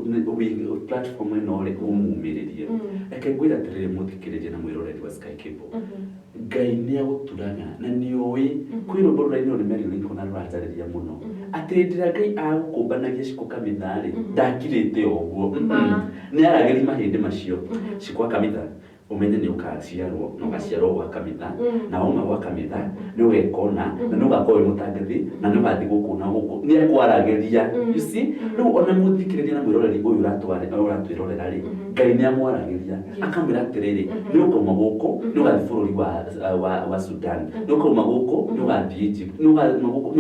platform ĩno rĩ ũmumĩrĩrie. Reke ngwĩre atĩrĩrĩ mũthikĩrĩria na mwĩroreri wa Sky Kibo, Ngai nĩagũturaga na nĩũĩ kwĩ rũmbo rũrainĩ nĩ Mary Lincoln arũrajarĩria mũno atĩ ndĩra Ngai agũkũmbanagia Shiku Kamitha rĩ ndakirĩte ũguo nĩaragĩri mahĩndĩ macio. Shiku Kamitha umenye nĩ ũkaciarwo no gaciarwo gwa Kamitha na wauma gwa Kamitha nĩ ũgekona na nĩ ũgakorwo mũtangathi na nĩ ũgathiĩ gũkũ na gũkũ nĩekwaragĩria. You see, rĩu ona mũthikĩrĩria na mwĩroreri ũyũ ũratwĩrorera rĩ Ngai nĩamwaragĩria akamwĩra atĩrĩrĩ nĩ ũkauma gũkũ nĩ ũgathiĩ bũrũri wa Sudan, nĩ ũkauma gũkũ nĩ ũgathiĩ Egypt, nĩ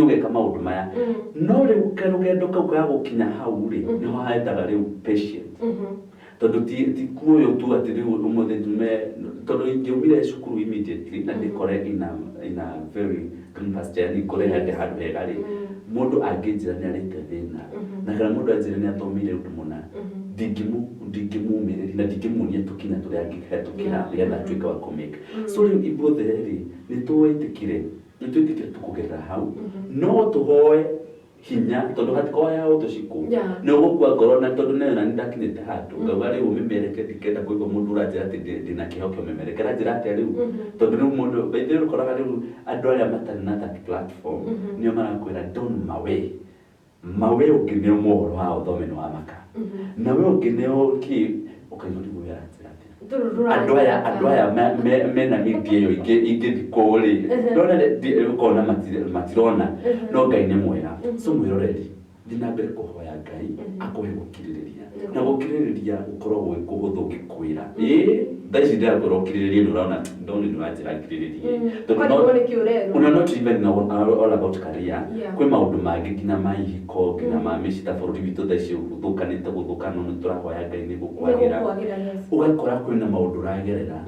ũgeka maũndũ maya. No rĩu karũgendo kau ga gũkinya hau rĩ nĩho haetaga rĩu patient tondu ti kuoyo tu ati riu umuthe njume tondu ingiumire cukuru immediately na ndikore in a very green pasture ni kore hande handu hega ri mundu angijira ni arite thina na kana mundu anjira ni athomire undu muna ndingimumiriri na ndingimunia tukinya turia angihetukira nigetha tuike wa kumake so riu ibothe ri ni tuitikire tukugerera hau no tuhoe hinya tondu hatikoya auto Shiku no gukua corona tondu nena ndakinyete hatu ngabari umemereke dikenda kuiba mundu urajira ati ndina kihokyo umemerekera njira ati riu tondu riu mundu baithero koraga riu andu aria matari na that platform nio marakwira don't mawe ukineo mohoro ha uthomeni wa maka na we ukineo ki ukaigua riu ya andu aya mena media yo ingithikuri ndona ukona matirona no Ngai ni mwega so mwiroreri thina mbere kuhoya Ngai akuhe gukiririria na gukiririria ukorwo gwi kuhuthu gikwira thaici ndagorwo kiririria nurona ndoni nurajira kiririria una not even know all about career kwi maundu mangi ngina maihiko ngina mamishita bururi witu thaici uthukanite guthukana no turahoya Ngai ni gukwagira ugakora kwina maundu ragerera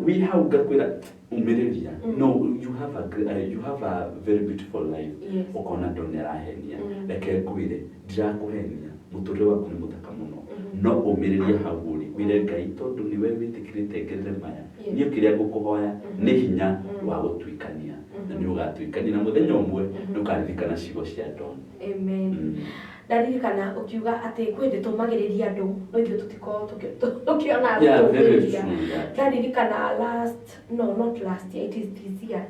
we how gakwira umiriria no you have a very beautiful life ukona ndonera henia reke kwire ndirakuhenia muturire waku ni muthaka muno no umiriria haguri wire Ngai tondu niwe witikirite ngerere maya niyo kiria gukuhoya ni hinya wa gutwikania na ni ugatwikania na muthenya umwe ndukaririkana ciugo cia ndon amen ndaririkana ukiuga ati kwende tumagiriria andu no ithu tutiko tukiona ndaririkana not last year, it is this year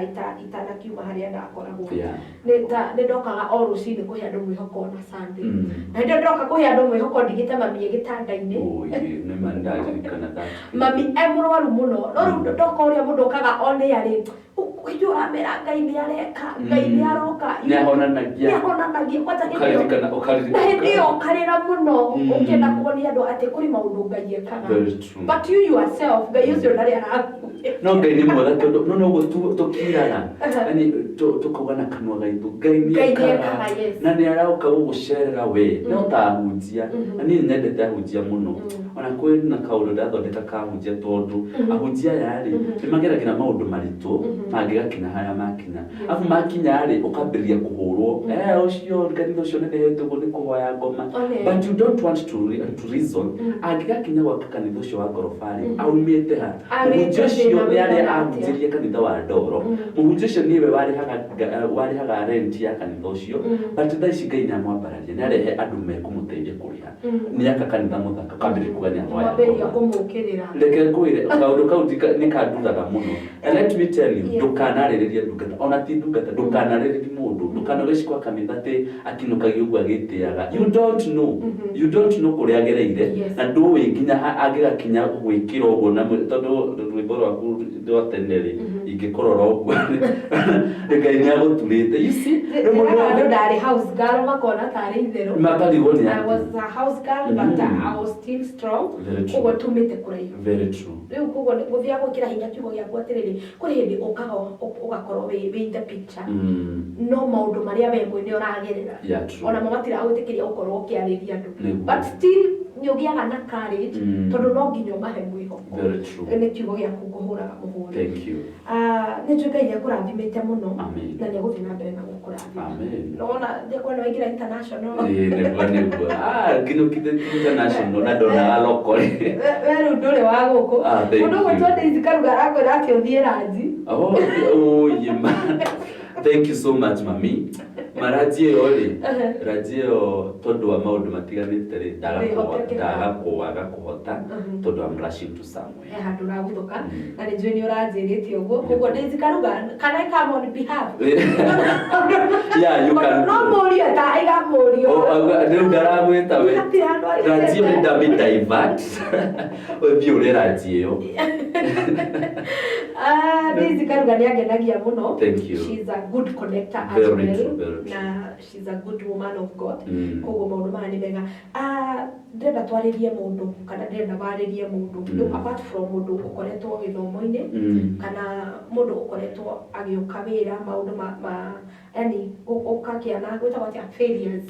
itana kiuma haria ndakoragwo ni ndokaga o rucini kuhe andu mwihoko na Sunday na ndio ndoka kuhe andu mwihoko ndigite mami gitandaini ni mandaririkana that mami emurwaru muno no ndoka uria mundu kaga one yari kujua mera Ngai ni areka Ngai ni aroka ni ahonanagia kwata ndio karira muno ukenda kuonia andu ati kuri maundu Ngai ekaga but you yourself Ngai ucio ndari araku no Ngai ni mwega tondu no go tukirana yani tukogana kanwa gaitu Ngai ni ekaga na ni arauka gugucerera we no tahunjia ani nyendete ahunjia muno ona kwi na kaundu ndathondeka kahunjia tondu ahunjia yari nimageragira maundu maritu magigakina haya makina afu makinya ri ukambiria kuhurwo ucio kanitha ucio nenehetwo ni kuhoya ngoma but you don't want to reason agigakinya gwa kanitha ucio wa gorofari aumite ha muhunjia ucio ni ari ahunjirie kanitha wa ndoro muhunjia ucio niwe warihaga rent ya kanitha ucio but thaici Ngai na mwambararia ni arehe andu mekumuteithia kuriha ni aka kanitha muthaka kambiria kugania hoya reke kwire kaundu kau ni kanduraga muno and let me tell you ndukanariririe ndungata ona ti ndungata ndukanariririe mundu ndukanariririe kwa Kamitha te akinukagia ugwa gitiaga you don't know kuria gereire na nduwe nginya agigakinya gwikira ugo na tondu rwimbo rwaku rwatenere ingikorora ugo Ngai ni aguturite you see mundu ndari house girl makona tari itheru matarigoni I was a house girl but I was still strong ugo tumite kuraihu very true riu kugo guthia gwikira hinya kiugo giaku atiriri kuri hindi ukaga ugakorwo we in the picture no maundu maria we mwene uragerera ona mamatira agutikiria ukorwo ukiariria andu but still nyogiaga na courage tondu no nginya mahe mwihoko ni kiugo giaku kuhuraga muhuri thank you ni Ngai ni kurathimite muno na ni guthina na mbere na gukurathima amen nona ndikwa no ingira international kino international na dona local weru ndure wa guku mundu gutwende izikaruga akwira ati uthie ranji yema thank you so much mami marajio oli radio tondu wa maundu matiganite ri ndagakuaga kuhota tondu am rushing to somewhere handu raguthuka na ni njui ni uranjiritie uguo koguo ndizikaruga kana come on behalf yeah you can no morio ta iga morio ndu ndaragwita we radio ni ndabi divert obiure radio ndizikaruga ni agenagia muno thank you she's a good connector as very well true. na she's a good woman of God koguo maundu maya ni mega ndenda twaririe mundu kana ndenda baririe mundu apart from mundu ukoretwo githomo-ini kana mundu ukoretwo agiuka wira maundu yani ukakiana gwetagwo atia failures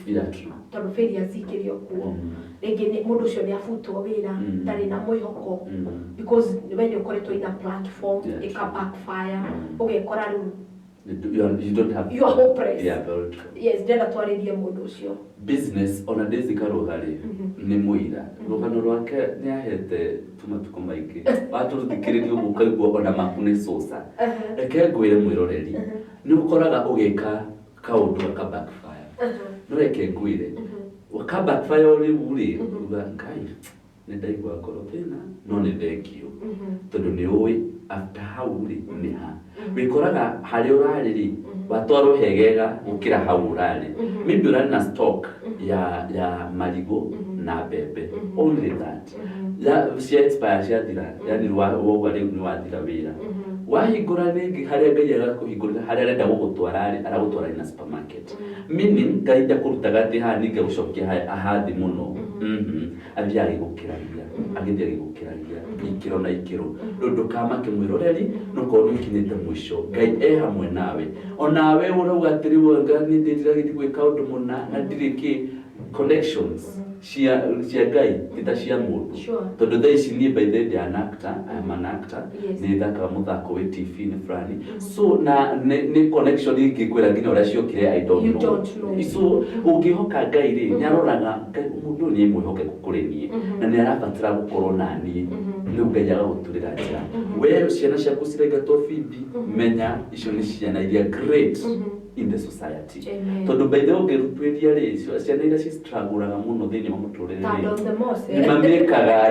tondu failures ikirio kuo ringi ni mundu ucio ni afutwo wira ndari na mwihoko because when you ukoretwo in a platform it can backfire ugekora riu you don't have you are hopeless. Yeah, very true. Yes, ndenda twaririe mundu ucio business ona Daisy Karugari ni muira rugano rwake ni ahete tumatuko maiki waturuthikiririo gukaigwa ona makune sosa reke ngwire mwiroreri ni ukoraga ugeka kaundu ka backfire no reke ngwire waka backfire uri ngai ni ndaigwa korofena no ni thank you tondu ni oi after how uri ni ha wikoraga hari urariri watwaro hegega ukira hau urari maybe urari na stock ya marigo na bebe only that ya cia expire cia thira yani wo ari ni wathira wira wahingura ningi haria ngai agakuhingurira haria arenda gugutwara aragutwara ina supermarket meaning ngai ndakũrutaga ati ha ninge gucokia ahathi muno athiage gukiragia agithiage gukiragia ikiro na ikiro ndu kama kimwiroreri nuko nukinyite mwisho ngai hamwe nawe onawe urauga atiri wanga ni nditira giti gwika undu muna na ndiriki connections cia ngai cia mundu tondu thaa ici ni by the an actor I am an actor ni thaka muthako we TV ni fulani so na ni connection ingikwira nginya uria ciokire I don't know so ungihoka ngai ri ni aroraga mundu ni mwihoke kuri nie na ni arabatira gukorwo nani riu ngai agaguturira njira we ciana ciaku cirengatwo fidi menya icio ni ciana iria great in the society tondu by the way ngirutweria ri ciana iria struggle muno thini wa muturire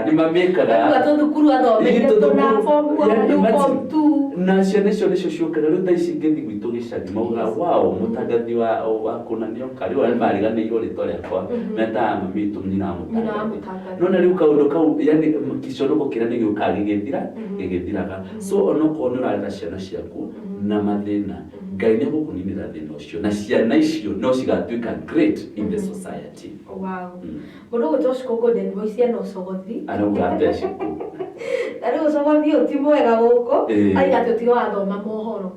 ni mamekaga thukuru athomeire tuna form 1 form 2 na ciana icio nicio ciokera riu thaa ici ngithi gwitu gicagi mauga wow mutangathi wa kunanio kari wa mariganirwo ritwa riakwa meta mamitu nyina mutangathi no na riu kaundu kau yani kiconogo kira ni gigithiraga so onoko ni urarera ciana ciaku na mathina ngai ni gukuninira thina ucio na ciana icio no cigatuika great in the society. Wow. Mundu gutosiko golden voice no sogothi arauga Shiku arigo sogothi uti mwega guko aiga tuti wathoma mohoro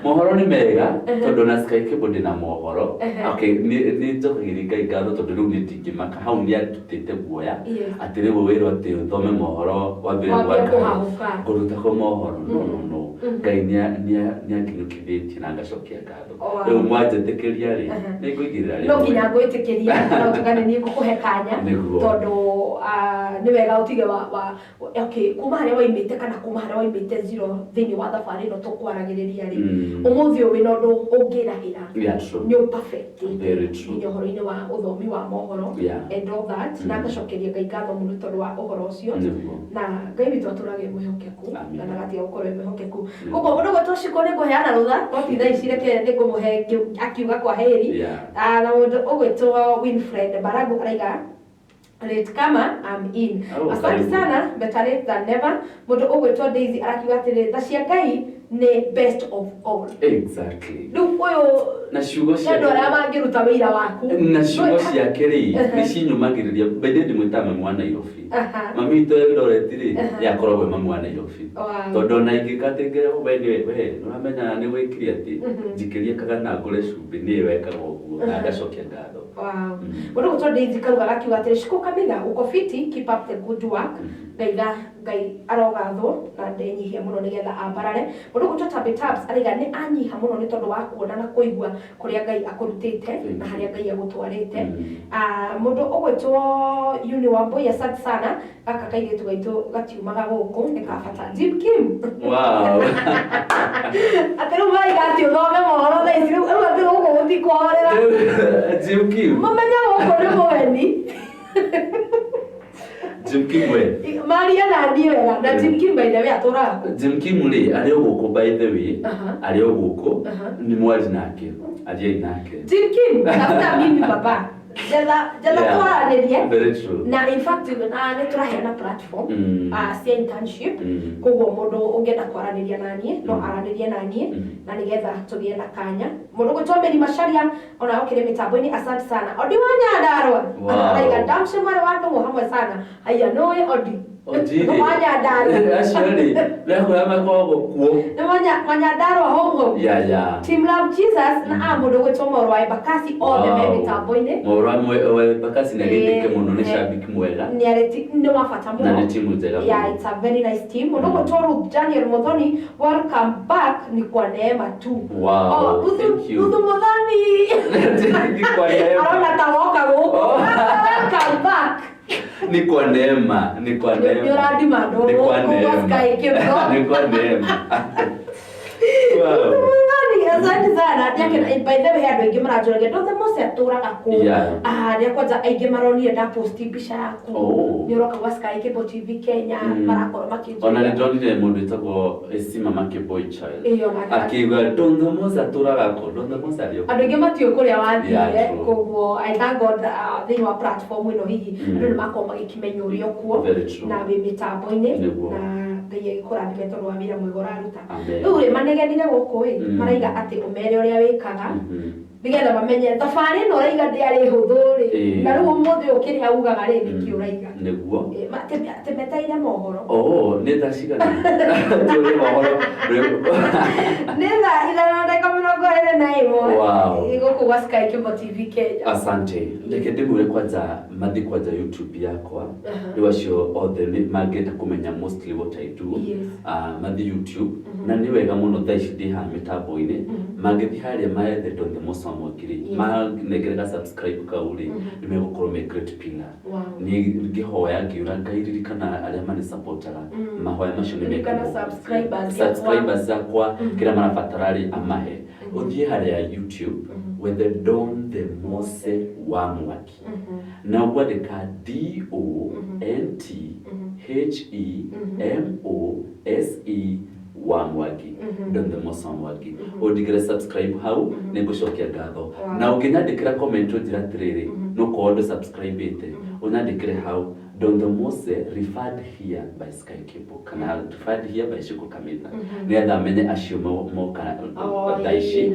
mohoro ni mega tondu na Sky Cable na mohoro okay ni njogiri ngai ngatho tondu riu ni tingimaka hau ni atutite guoya ati riu wiro ati uthome mohoro wambire gwaka kuruta ko mohoro no ngai ni akinyukithitie na ngacokia ngatho riu mwanjetekeria ri ni ngũigirira ri no nginya ngwĩtĩkĩria no tugane ni ngukuhe kanya tondu ni wega utige wa okay kuma haria waimite kana kuma haria waimite zero thini wa thabari no tukwaragiriria ri umuthi uyu no ndu ungirahira ni perfect ni uhoro-ini wa uthomi wa mohoro and all that na ngacokeria ngai ngatho muno tondu wa uhoro ucio na ngai witu aturage mwihokeku na gatia gukorwo mwihokeku koguo mundu gwetwo ni kuheana rutha no ti thaa ici reke ni ngumuhe akiuga kwa heri na mundu ugwetwo Winfred Baragu araiga Late kama I'm in. Asante sana, better late than never. Mundu ugwetwo Daisy arakiuga atiri tha cia ngai ni best of all. Exactly. Riu uyu na ciugo cia ndu aria mangiruta wira waku na ciugo ciake ri ni cinyumagiriria bende ndi mwitama mwana Nairobi mami to Eldoret ri yakoragwo mama wa Nairobi tondu na ingikatenge we nuramenya ni gwikiri ati njikirie kaga na ngure cumbi ni wekaga uguo na ngacokia ngatho. Wow. Mundu gutwa Daisy karuga gakiuga atiri Shiku Kamitha uko fiti, keep up the good work. Ngai arogathwo na ndenyihia muno nigetha ambarare. Mundu gutwa Tabs ariga ni anyiha muno ni tondu wa kuona na kuigua kuria ngai akurutite na haria ngai agutwarite. Mundu ugwetwo Yuni Wambui asante sana gaka kairitu gaitu gatiumaga guku ni kabata Jim Kim. Wow. Atero vai gati uthome mohoro thaa ici riu atero guku gutikorera Jim Kim mamenya guku ni muweni Jim Kim we Maria na ndiwega na Jim Kim by the way atura Jim Kim ri ari oguko by the way ari oguko ni mwari nake ari nake Jim Kim tafuta mimi baba Jala twaranĩrie. Very true. Na in fact nĩ tũraheana platform cia internship koguo mũndũ ũngĩenda kwaranĩria naniĩ no aranĩrie naniĩ na nĩgetha tũgĩe na kanya. Mũndũ gwĩtwo Meri Macharia ona okĩrĩ mĩtambo-inĩ, asante sana. Odi wa Nyandarua araiga damshe mara wa ndũmũ hamwe sana. Haya nĩũĩ Odi Nyandarua actually leko ya makogo kuo Nyandarua home yeah Team Love Jesus na mũndũ gwĩtwo Mweru wa Bakasi all the way mĩtambo-inĩ. Mweru wa Bakasi nĩ gĩtĩke mũno nĩ shabiki mwega nĩ wa bata mũno na nĩ timu njega. Yeah, it's a very nice team. Mũndũ gwĩtwo Ruth Daniel Muthoni, welcome back ni kwa neema tu. Wow, thank you. Ruth Muthoni Ni kwa neema. Arona tawoka gũkũ. Welcome back. Ni kwa neema. Ni ũradima ndo. Ni kwa neema. Ni kwa neema. Wow. Asante sana. By the way andũ aingĩ maranjũragia ndothe Mose atũraga kũ. Rĩa kwanza aingĩ maronire nda post mbica yaku. Nĩ ũroka gwa Sky Cable TV Kenya marakorwo makĩnjũria. Ona nĩ ndonire mũndũ wĩtagwo Mama Boy Child. Akiuga ndothe Mose atũraga kũ. Ndothe Mose arĩ andũ aingĩ matiũĩ kũrĩa wathire koguo I thank God thĩinĩ wa platform ĩno hihi andũ nĩ makorwo magĩkĩmenya ũrĩa ũkuo na wĩ mĩtambo-inĩ na Ngai kũrathime tondũ wa wĩra mwega ũraruta. Rĩu rĩ manegenire gũkũ ĩ maraiga atĩ ũmere ũrĩa wĩkaga nĩgetha bamenye thabarĩ ĩno ũraiga ndĩarĩ hũthũ rĩ na rĩu ũmũthĩ ũkĩrĩ augaga rĩ nĩkĩ ũraiga nĩguo atĩ meteire mohoro nĩ thaa cigana tũrĩ mohoro nĩ thaa ithano na ndagĩka mĩrongo ĩrĩ na ĩmwe gũkũ gwa Sky Cable TV Kenya. Asante. Reke ndĩmwĩre kwanza mathi kwanza YouTube yakwa nĩ wacio othe mangĩenda kũmenya mostly what I do mathi YouTube na nĩ wega mũno thaa ici ndĩ haha mĩtambo-inĩ mangĩthi harĩa maethe Donde Mose Mwangi manengerera subscribe kau rĩ nĩ megũkorwo me great pillar. Nĩ ngĩhoya ngĩũra Ngai ririkana arĩa mani supportaga mahoya macio nĩ mekana subscribers akwa kĩrĩa marabatara rĩ amahe ũthiĩ harĩa YouTube wethe Donde Mose Mwangi na ũkwandĩka DONTHEMOSE Mwangi Donde Mose Mwangi ũndigĩre subscribe hau nĩ ngũcokia ngatho na ũngĩnyandĩkĩra comment ũnjĩra atĩrĩrĩ no korwo subscribe ĩte ũnyandĩkĩre hau Donde Mose referred here by Sky Cable kana referred here by Shiku Kamitha nĩgetha amenye acio moka thaici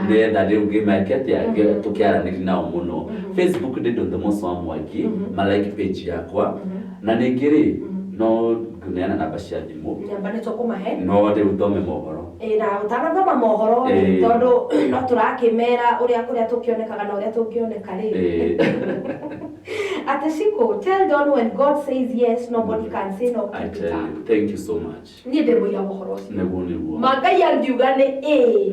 nĩgetha rĩu ngĩmeke atĩa tũkĩaranĩria nao mũno. Facebook ndĩ Donde Mose Mwangi malike page yakwa na ningĩ rĩ no nguneana namba cia thimũ namba nĩ tũkũmahe no rĩu thome mohoro na ũtanathoma mohoro tondũ no tũrakĩmera ũrĩa kũrĩa tũkĩonekaga na ũrĩa tũngĩoneka rĩ Ate Shiku, tell Don when God says yes, nobody can say no. I tell you, thank you so much. Niĩ ndĩmũiga mohoro ũcio. Nĩguo. Mangai angiuga nĩ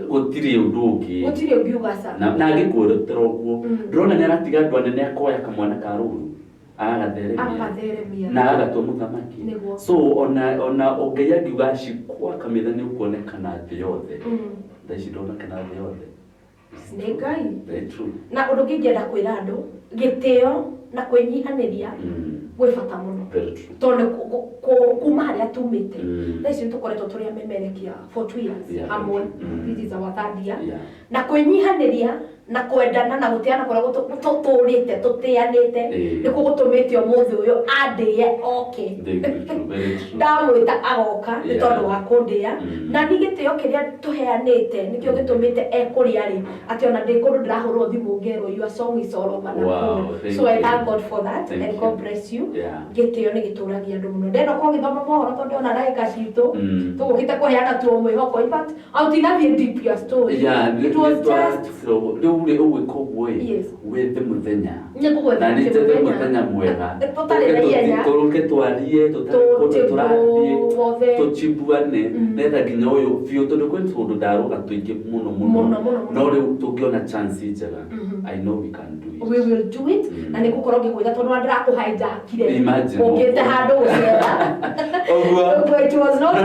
gũtirĩ ũndũ ũngĩ. Gũtirĩ ũngiuga sa. Na angĩkwĩrutĩra ũguo. Ndĩrona nĩ aratiga andũ anene akoya kamwana ka rũru. Agatheremia. Na agatua mũthamaki. So ona Ngai angiuga Shiku Kamitha nĩ ũkuonekana thĩ yothe. Thaa ici ndonekana thĩ yothe. Nĩ Ngai. Very true. Na ũndũ ũngĩenda kwĩra andũ gĩtĩo na kwĩnyihanĩria gwĩ bata mũno tondũ kuma harĩa tumĩte thaa ici nĩtũkoretwo tũrĩ amemerekia for 2 years hamwe this is our third year na kwĩnyihanĩria na kwendana na gũteana kũrĩa tũtũrĩte tũtĩanĩte nĩkuo gũtũmĩte ũmũthĩ ũyũ andĩe oke ndamwĩta agoka nĩ tondũ wa kũndĩa na nĩ gĩtĩo kĩrĩa tũheanĩte nĩkĩo gĩtũmĩte ekũrĩa rĩ atĩ ona ndĩ kũndũ ndĩrahũrwo thimũ ngerwo your song is all over so I thank God for that and God bless you. Gĩtĩo nĩ gĩtũragia andũ mũno ndenda ũkorwo ũgĩthoma mohoro tondũ ona ndagĩka citũ tũgũkĩte kũheana tuo mwĩhoko in fact autinathiĩ deep your story it was just ule uwe kogwe wethe muthenya na nĩtethe muthenya mwega tũrũke twarie tũtarathie tũchimbuane netha nginya ũyũ biũ tondũ kwĩ tũndũ ndarũga tũingĩ mũno no rĩu tũngĩona chance njega I know we can do it. We will do it na nĩgũkorwo ngĩkwĩra tondũ wa ndĩrakũhijackire ũngĩte handũ gũcera ũguo it was not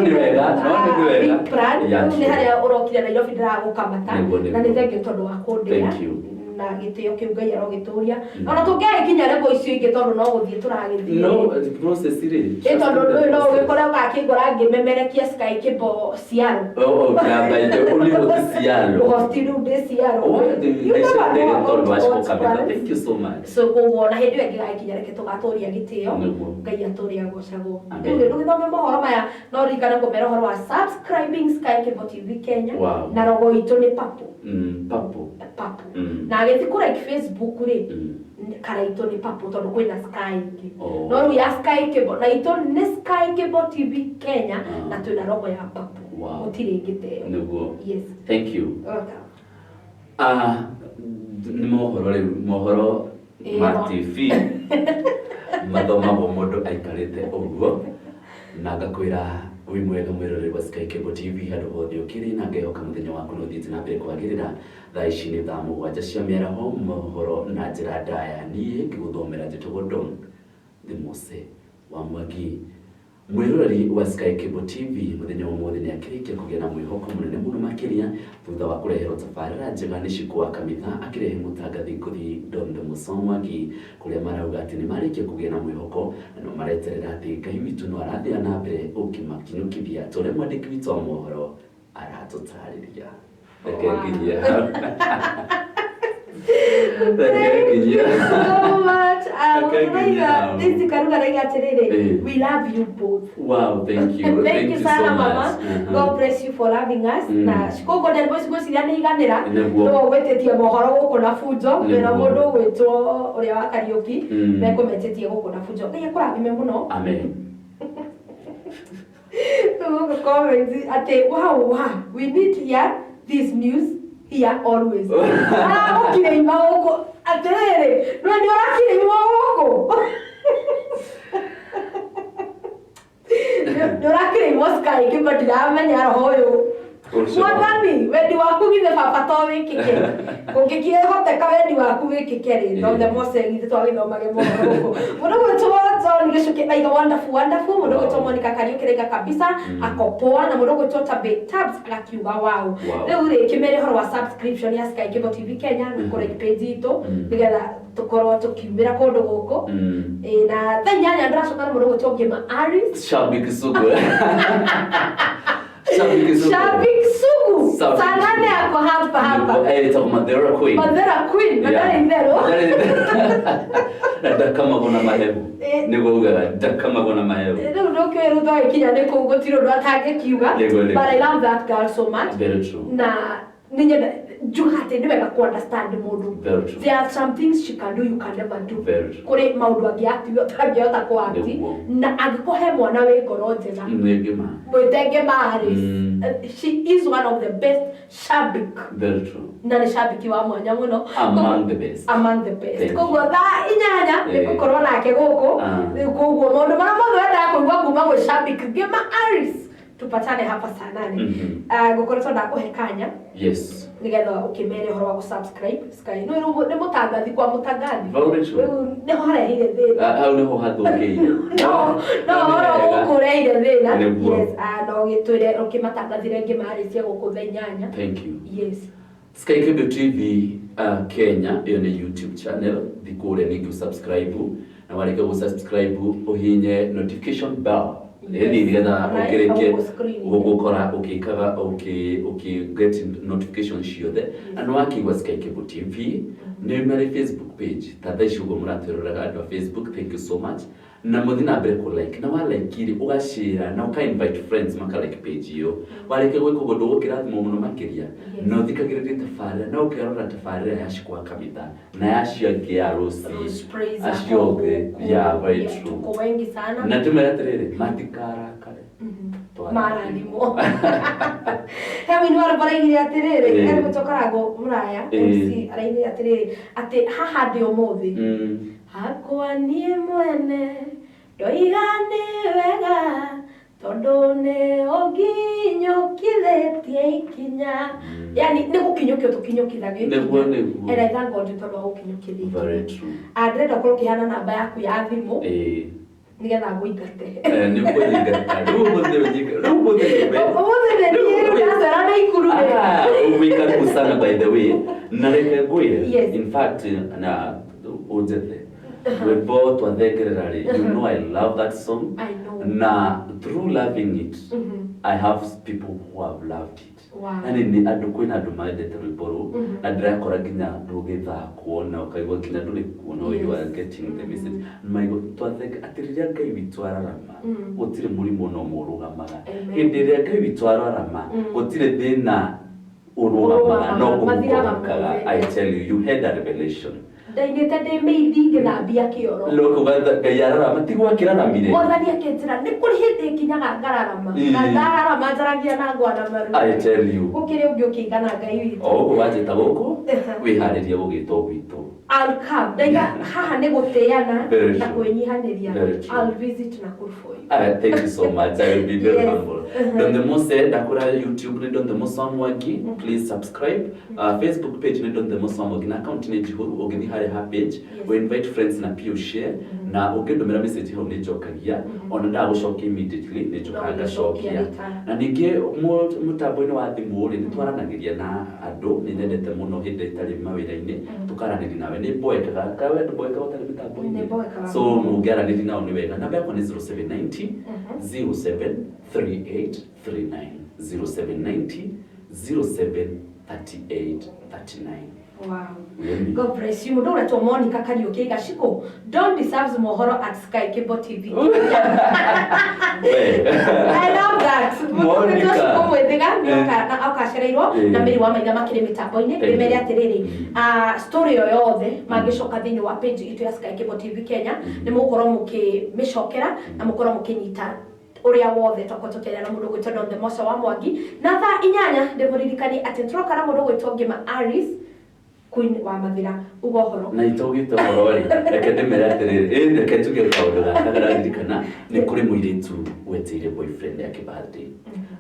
big plan nĩ harĩa ũrokire Nairobi ndĩragũkamata na nĩ thengiũ tondũ wa kũndĩa na gitio kiu ngai arogituria ona tungikinya level icio ingi tondu no guthie turagithie no process ri tondu no gikora gakingora ngimemerekia Sky Kibo Siaro kamba ite uli mutisialo hostiru de Siaro thank you so much so kuona hindi wengi gakinya reke tugaturia gitio ngai aturia gocago ndu githome mohoro maya no rikana kumera horo wa subscribing Sky Kibo TV Kenya na rogo itu ni papo na agethi ku like Facebook ri kara itu ni papo tondu kwina Sky no ru ya Sky Kibo na itu ni Sky Kibo TV Kenya na twina rogo ya papo utire ngite yes thank you ni mohoro ma TV mathoma mundu aikarite uguo na ngakwira wi mwega mwiroreri wa Sky Kibo TV handu hothe ukiri na ngehoka muthenya waku no thiite na mbere kwagirira thaa ici ni thaa mugwanja cia mĩaraho mohoro na njĩra ndaya niĩ ngĩgũthomera njĩtũgũndũ the Mose wa Mwangi mwiroreri wa Sky Kibo TV muthenya ũmũthĩ nĩ akĩrĩkia kũgĩa na mwĩhoko mũnene mũno makĩria thutha wa kũreherwo tabarĩra njega nĩ Shiku wa Kamitha akĩrehe mũtangathi ngũthi the Mose wa Mwangi kũrĩa marauga atĩ nĩ marĩkia kũgĩa na mwĩhoko na no mareterera atĩ Ngai witũ no arathiĩ na mbere ũkĩmakinyũkithia tũrĩa mwandĩki witũ wa mohoro aratũtarĩria nginya Thank you so much. We love you both. Wow, thank you. Thank you so Mama. God bless you for loving us. Na Shiku God boys gwiciria iganira. No wetetie mohoro guku na fujo na mundu witwo uria wa Kariuki mekumetetie guku na fujo. Ngai kurathime muno. Amen. So comments ate wow, we need to hear this news here always. Okire imauko atere no ndi orakire imauko ndorakire imoskai kibadira menya roho mwathani wendi waku githe baba to wikike kungikie hoteka wendi waku wikike ri no the Mose githe twagithomage mohoro mundu gwitwo John gicuki like wonderful mundu gwitwo Monica Kariuki rega kabisa akopoa na mundu gwitwo Tabs akiuga wow riu ri kimere horo wa subscription ya Sky Kibo TV Kenya ni kuri page itu nigetha tukorwo tukiumira kundu guku na thanyanya ndiracoka mundu gwitwo Ngima Aris Shabiki Sugu Shabik Sugu. Sanane ako hapa. Eh, ito Mirera Queen. Madari ndero. Kama gona mahebu. Nigo uga kama gona mahebu. Ndo kero ndo ikinya ne ko gotiro ndo atage kiuga. But I love that girl so much. Very true. Na ninye jugate ni wega ku understand mundu. There are some things she can do you can never do. Kuri maundu angiati yotangiota ku ati na agikohe mwana we ngoro njega. Ngema Aris. She is one of the best shabik. Very true. Na ni shabiki wa mwanya muno. Among the best. Koguo thaa inyanya nikukorwo nake guku. Koguo maundu mara mothe wenda kuigua kuma gwi shabik Ngema Aris. Tupatane hapa saa 8. Gukoretwo ndakuhekanya. Yes. Nigetha ukimere horo wa subscribe Sky no ni mutangathi kwa mutangathi ni horehire thina au ni ho hathukiire no horo gukureire thina yes no gitwire ukimatangathire Ngima Aris cia gukutha inyanya. Thank you. Yes. Sky Kibo TV Kenya iyo ni YouTube channel thikure ningi subscribe na wareke subscribe uhinye notification bell nigetha ukireke gukora ukikaga get notifications ciothe na no akigwa Sky Kibo TV ni mari Facebook page tata icugo muratwerora andũ Facebook. Thank you so much na muthina mbere ku like na wa like iri ugashare na uka invite friends maka like page iyo wareke gwiko gondo gukirathimo muno makiria no thikagirire tafarira na ukirora tafarira ya Shiku wa Kamitha na ya ciangi ya Rose acioge ya very true tuko wengi sana na tumereterere matikara kare maralimo hewe ni wala baraigire atirere ere gutokarango muraya MC araigire atirere ati haha ndi umuthi hakwa nie mwene ndoigane wega tondu ni oginyukithetie ikinya yani ni gukinyukio tukinyukithagio neguo and I thank God tondu wa gukinyukithia very true adrenda korwo kihana namba yaku ya thimu nigetha nguingate ni kuingata rugo we karibu sana by the way na reke ngwire in fact na ujete we both wathegererari you know I love that song. I know. Na through loving it I have people who have loved it. Wow. Yani ni andu kwina andu maendete rwimbo ru na ndirakora nginya rugithakwo na ukaigua nginya nduri kuona you are getting the message maigo twatheka atiriria Ngai witu ararama gutire murimo no murugamaga hindi ria Ngai witu ararama gutire thina urugamaga no kumurugamaga. I tell you, you had a revelation. Ndainite ndi meithi ngithambia kioro loko Ngai ararama tigwa kiraramire mwathani akenjira ni kuri hindi kinyaga ngararama na ngararama njaragia na ngwana maru. I tell you, ukire ungi ukingana Ngai witu ogo wajeta goko wihariria gugitwo gwitu I'll come. Daiga haha ni guteana na kwenyihaniria. I'll visit Nakuru for you. Thank you so much. I will be very humble. Don the Mose ndakura YouTube ni Don the Mose Mwangi. Please subscribe. Facebook page ni Don the Mose Mwangi na account ni jihuru ogeni hare ha page. We invite friends na pia share na ugendomera message ho ni jokagia ona ndagucokia immediately ni jokaga cokia na ninge mutambo ni wa thimu ri ni twaranagiria na andu ni ndendete muno hindi itari mawira-ini tukaranĩria nawe nĩ mboekaga kawe ndũmboeka ũtarĩ mĩtambo-inĩ so mũngĩaranĩria nao nĩ wega namba yakwa nĩ 0790 073839 0790 073839. Wow. God bless you. Mudo unaitwa Monica Kariuki Shiku. Don't deserve mohoro at Sky Cable TV. I love that. Monica Shiku mwethiga nyoka na akacereirwo na miri wa maitha makire mitambo-ini ndimere atiriri story yo yothe magicoka thini wa page itu ya Sky Cable TV Kenya ni mukorwo mukimicokera na mukorwo mukinyita uria wothe tokotokeria na mundu gwitwo Don the Mose wa Mwangi na thaa 8 ndimuririkani ati turoka na mundu gwitwo Ngima Aris Queen wa Mathira ugohoro na itogite horo ri reke ndimere atiriri reke tuge kaundu gakagara ndirikana ni kuri muiritu weteire boyfriend yake birthday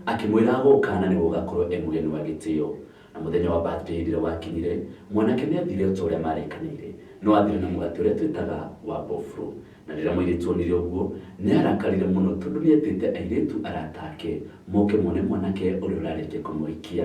akimwira gukana ni gugakorwo emugeni wa gitio na muthenya wa birthday ndire wakinyire mwanake ni athire utoria marekanire no athire na mugati uria twitaga wa bofro na rira muiritu onire uguo ni arakarire muno tondu ni etete airetu aratake moke mone mwanake uri urareke kumuikia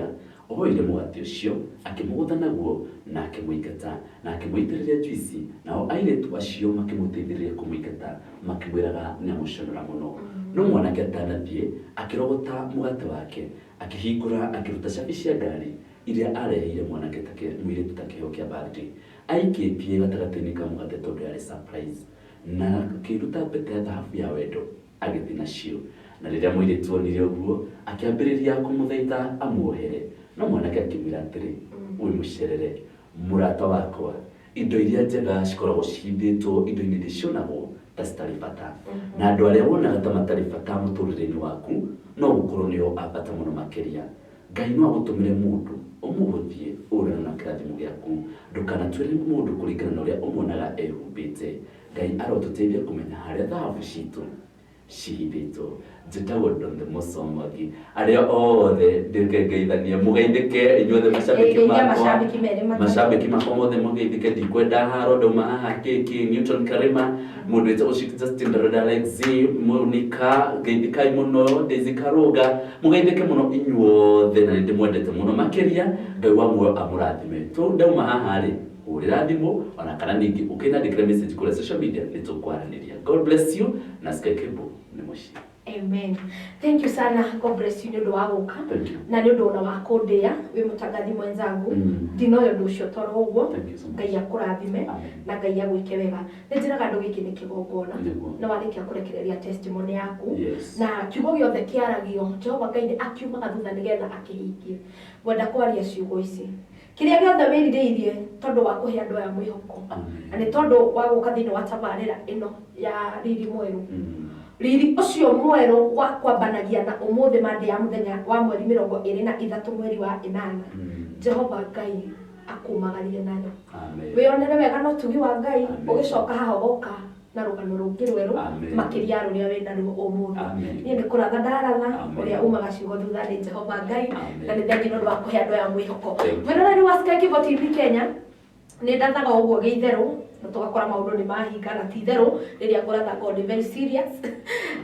oire mugati ucio akimugutha naguo na akimuingata na akimuitiriria juici nao airetu acio makimuteithiriria kumuingata makimwiraga ni amuconora muno no mwanake atanathie akirogota mugate wake akihingura akiruta cabi cia ngari iria areheire mwanake take muiritu takeheo kia birthday aikitie gatagati-ini ka mugate tondu yari surprise na kiruta pete ya dhahabu ya wendo agithii nacio na riria muiritu onire uguo akiambiriria kumuthaitha amuohere no mwanake akimwira atiri wi mucerere murata wakwa indo iria njega cikoragwo cihithĩtwo indo-inĩ iria cionagwo ta citarĩ bata na andũ arĩa wonaga ta matarĩ bata mũtũrĩre-inĩ waku no gũkorwo nĩo a bata mũno makĩria. Ngai no agũtũmĩre mũndũ ũmũhũthie ũrana na kĩrathimo gĩaku ndũkanatuĩre mũndũ kũringana na ũrĩa ũmuonaga ehumbĩte. Ngai arotũteithia kũmenya harĩa thahabu citũ cihithĩtwo. Njĩtagwo Don the Mose Mwangi arĩa othe ndĩngeithania mũgeithĩke inyuothe macambĩki makwa mothe mũgeithĩke ndikwenda haro ndauma haha kĩki Newton Karima mũndũ wĩtagwo Shiku Justin Alexi Monica geithĩkai mũno Daisy Karuga mũgeithĩke mũno inyuothe na nĩndĩmwendete mũno makĩria Ngai wa muoyo amũrathime tu ndauma haha rĩ urira thimo ona kana ningi ukinandikira message kule social media nitũkwaranĩria. God bless you na Sky Cable nĩ mũciĩ. Amen. Thank you sana. God bless you nĩũndũ wa gũka na nĩũndũ ona wa kũndĩa wĩ mũtangathi mwenzangu ndinoyo ũndũ ũcio toro ũguo Ngai akũrathime na Ngai agwĩke wega. Nĩnjĩraga andũ gĩkĩ nĩ kĩgongona na warĩkia kũrekereria testimony yaku na kiugo gĩothe kĩaragio Jehova Ngai nĩ akiumaga thutha nĩgetha akĩhingie. Ngwenda kwaria ciugo ici kiria giothe wĩrirĩirie tondu wa kuhe andu aya mwĩhoko na nĩ tondu wa gũka thĩinĩ wa tabarĩra ĩno ya Riri Mweru. Riri ucio mweru wa kwambanagia na umuthi mande ya muthenya wa mweri 23 mweri wa 8 Jehova Ngai akumagarie nayo. Wĩonere wega no tugi wa Ngai ũgĩcoka haha ũgoka na rũgano rũngĩ rwerũ makĩria rũrĩa wĩna ruo ũmũthĩ. Niĩ nĩ kũratha ndaratha ũrĩa umaga ciugo thutha nĩ Jehova Ngai na nĩ thengi nĩ ũndũ wa kũhe andũ aya mwĩhoko. Mwĩroreri wa Sky Cable TV Kenya nĩ ndathaga ũguo gĩitherũ na tugakora maundu ni mahinga na titherũ rĩrĩa ngũratha God very serious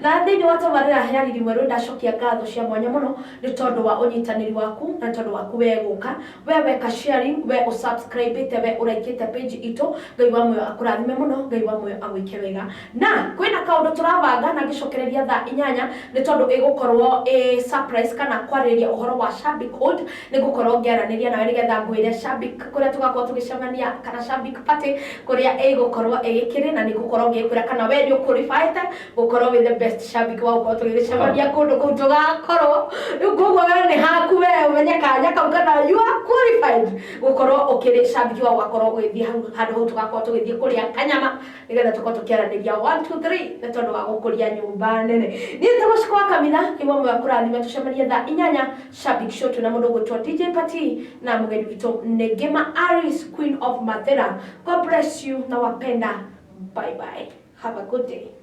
na thĩinĩ wa tabarĩra ya Riri Mweru ndacokia ngatho cia mwanya mũno nĩ tondũ wa ũnyitanĩri waku na tondũ waku we gũka we weka sharing we ũsubscribe te we ũraikĩte page itũ Ngai wa muoyo akũrathime mũno Ngai wa muoyo agwĩke wega na kwĩna kaũndũ tũrabanga na gĩcokereria thaa 8 nĩ tondũ ĩgũkorwo surprise kana kwarĩria ũhoro wa Shabik Code nĩngũkorwo ngĩaranĩria nawe nĩgetha ngwĩre Shabik kũrĩa tũgakorwo tũgĩcemania kana Shabik party kũrĩa ĩgũkorwo ĩgĩkĩrĩ na nĩngũkorwo ngĩkwĩra kana we nĩ ũqualified gũkorwo with the best Shabik wa gũkorwo tũgĩcemania kũndũ kũu tũgakorwo rĩu koguo we nĩ haku we ũmenye kanya kau kana you are qualified gũkorwo ũkĩrĩ Shabik wa gũkorwo ũgĩthiĩ handũ hau tũgakorwo tũgĩthiĩ kũrĩa kanyama nĩgetha tũkorwo tũkĩaranĩria 1 2 3 nĩ tondũ wa gũkũria nyũmba nene niĩ tũgũcikwa Kamitha kĩmwe mwe kũrathima tũcemanie thaa 8 Shabik show tuna mũndũ gwĩtwo DJ Pati na mũgeni witũ nĩ Gema Aris Queen of Mathera. God bless you na wapenda. Bye bye. Have a good day.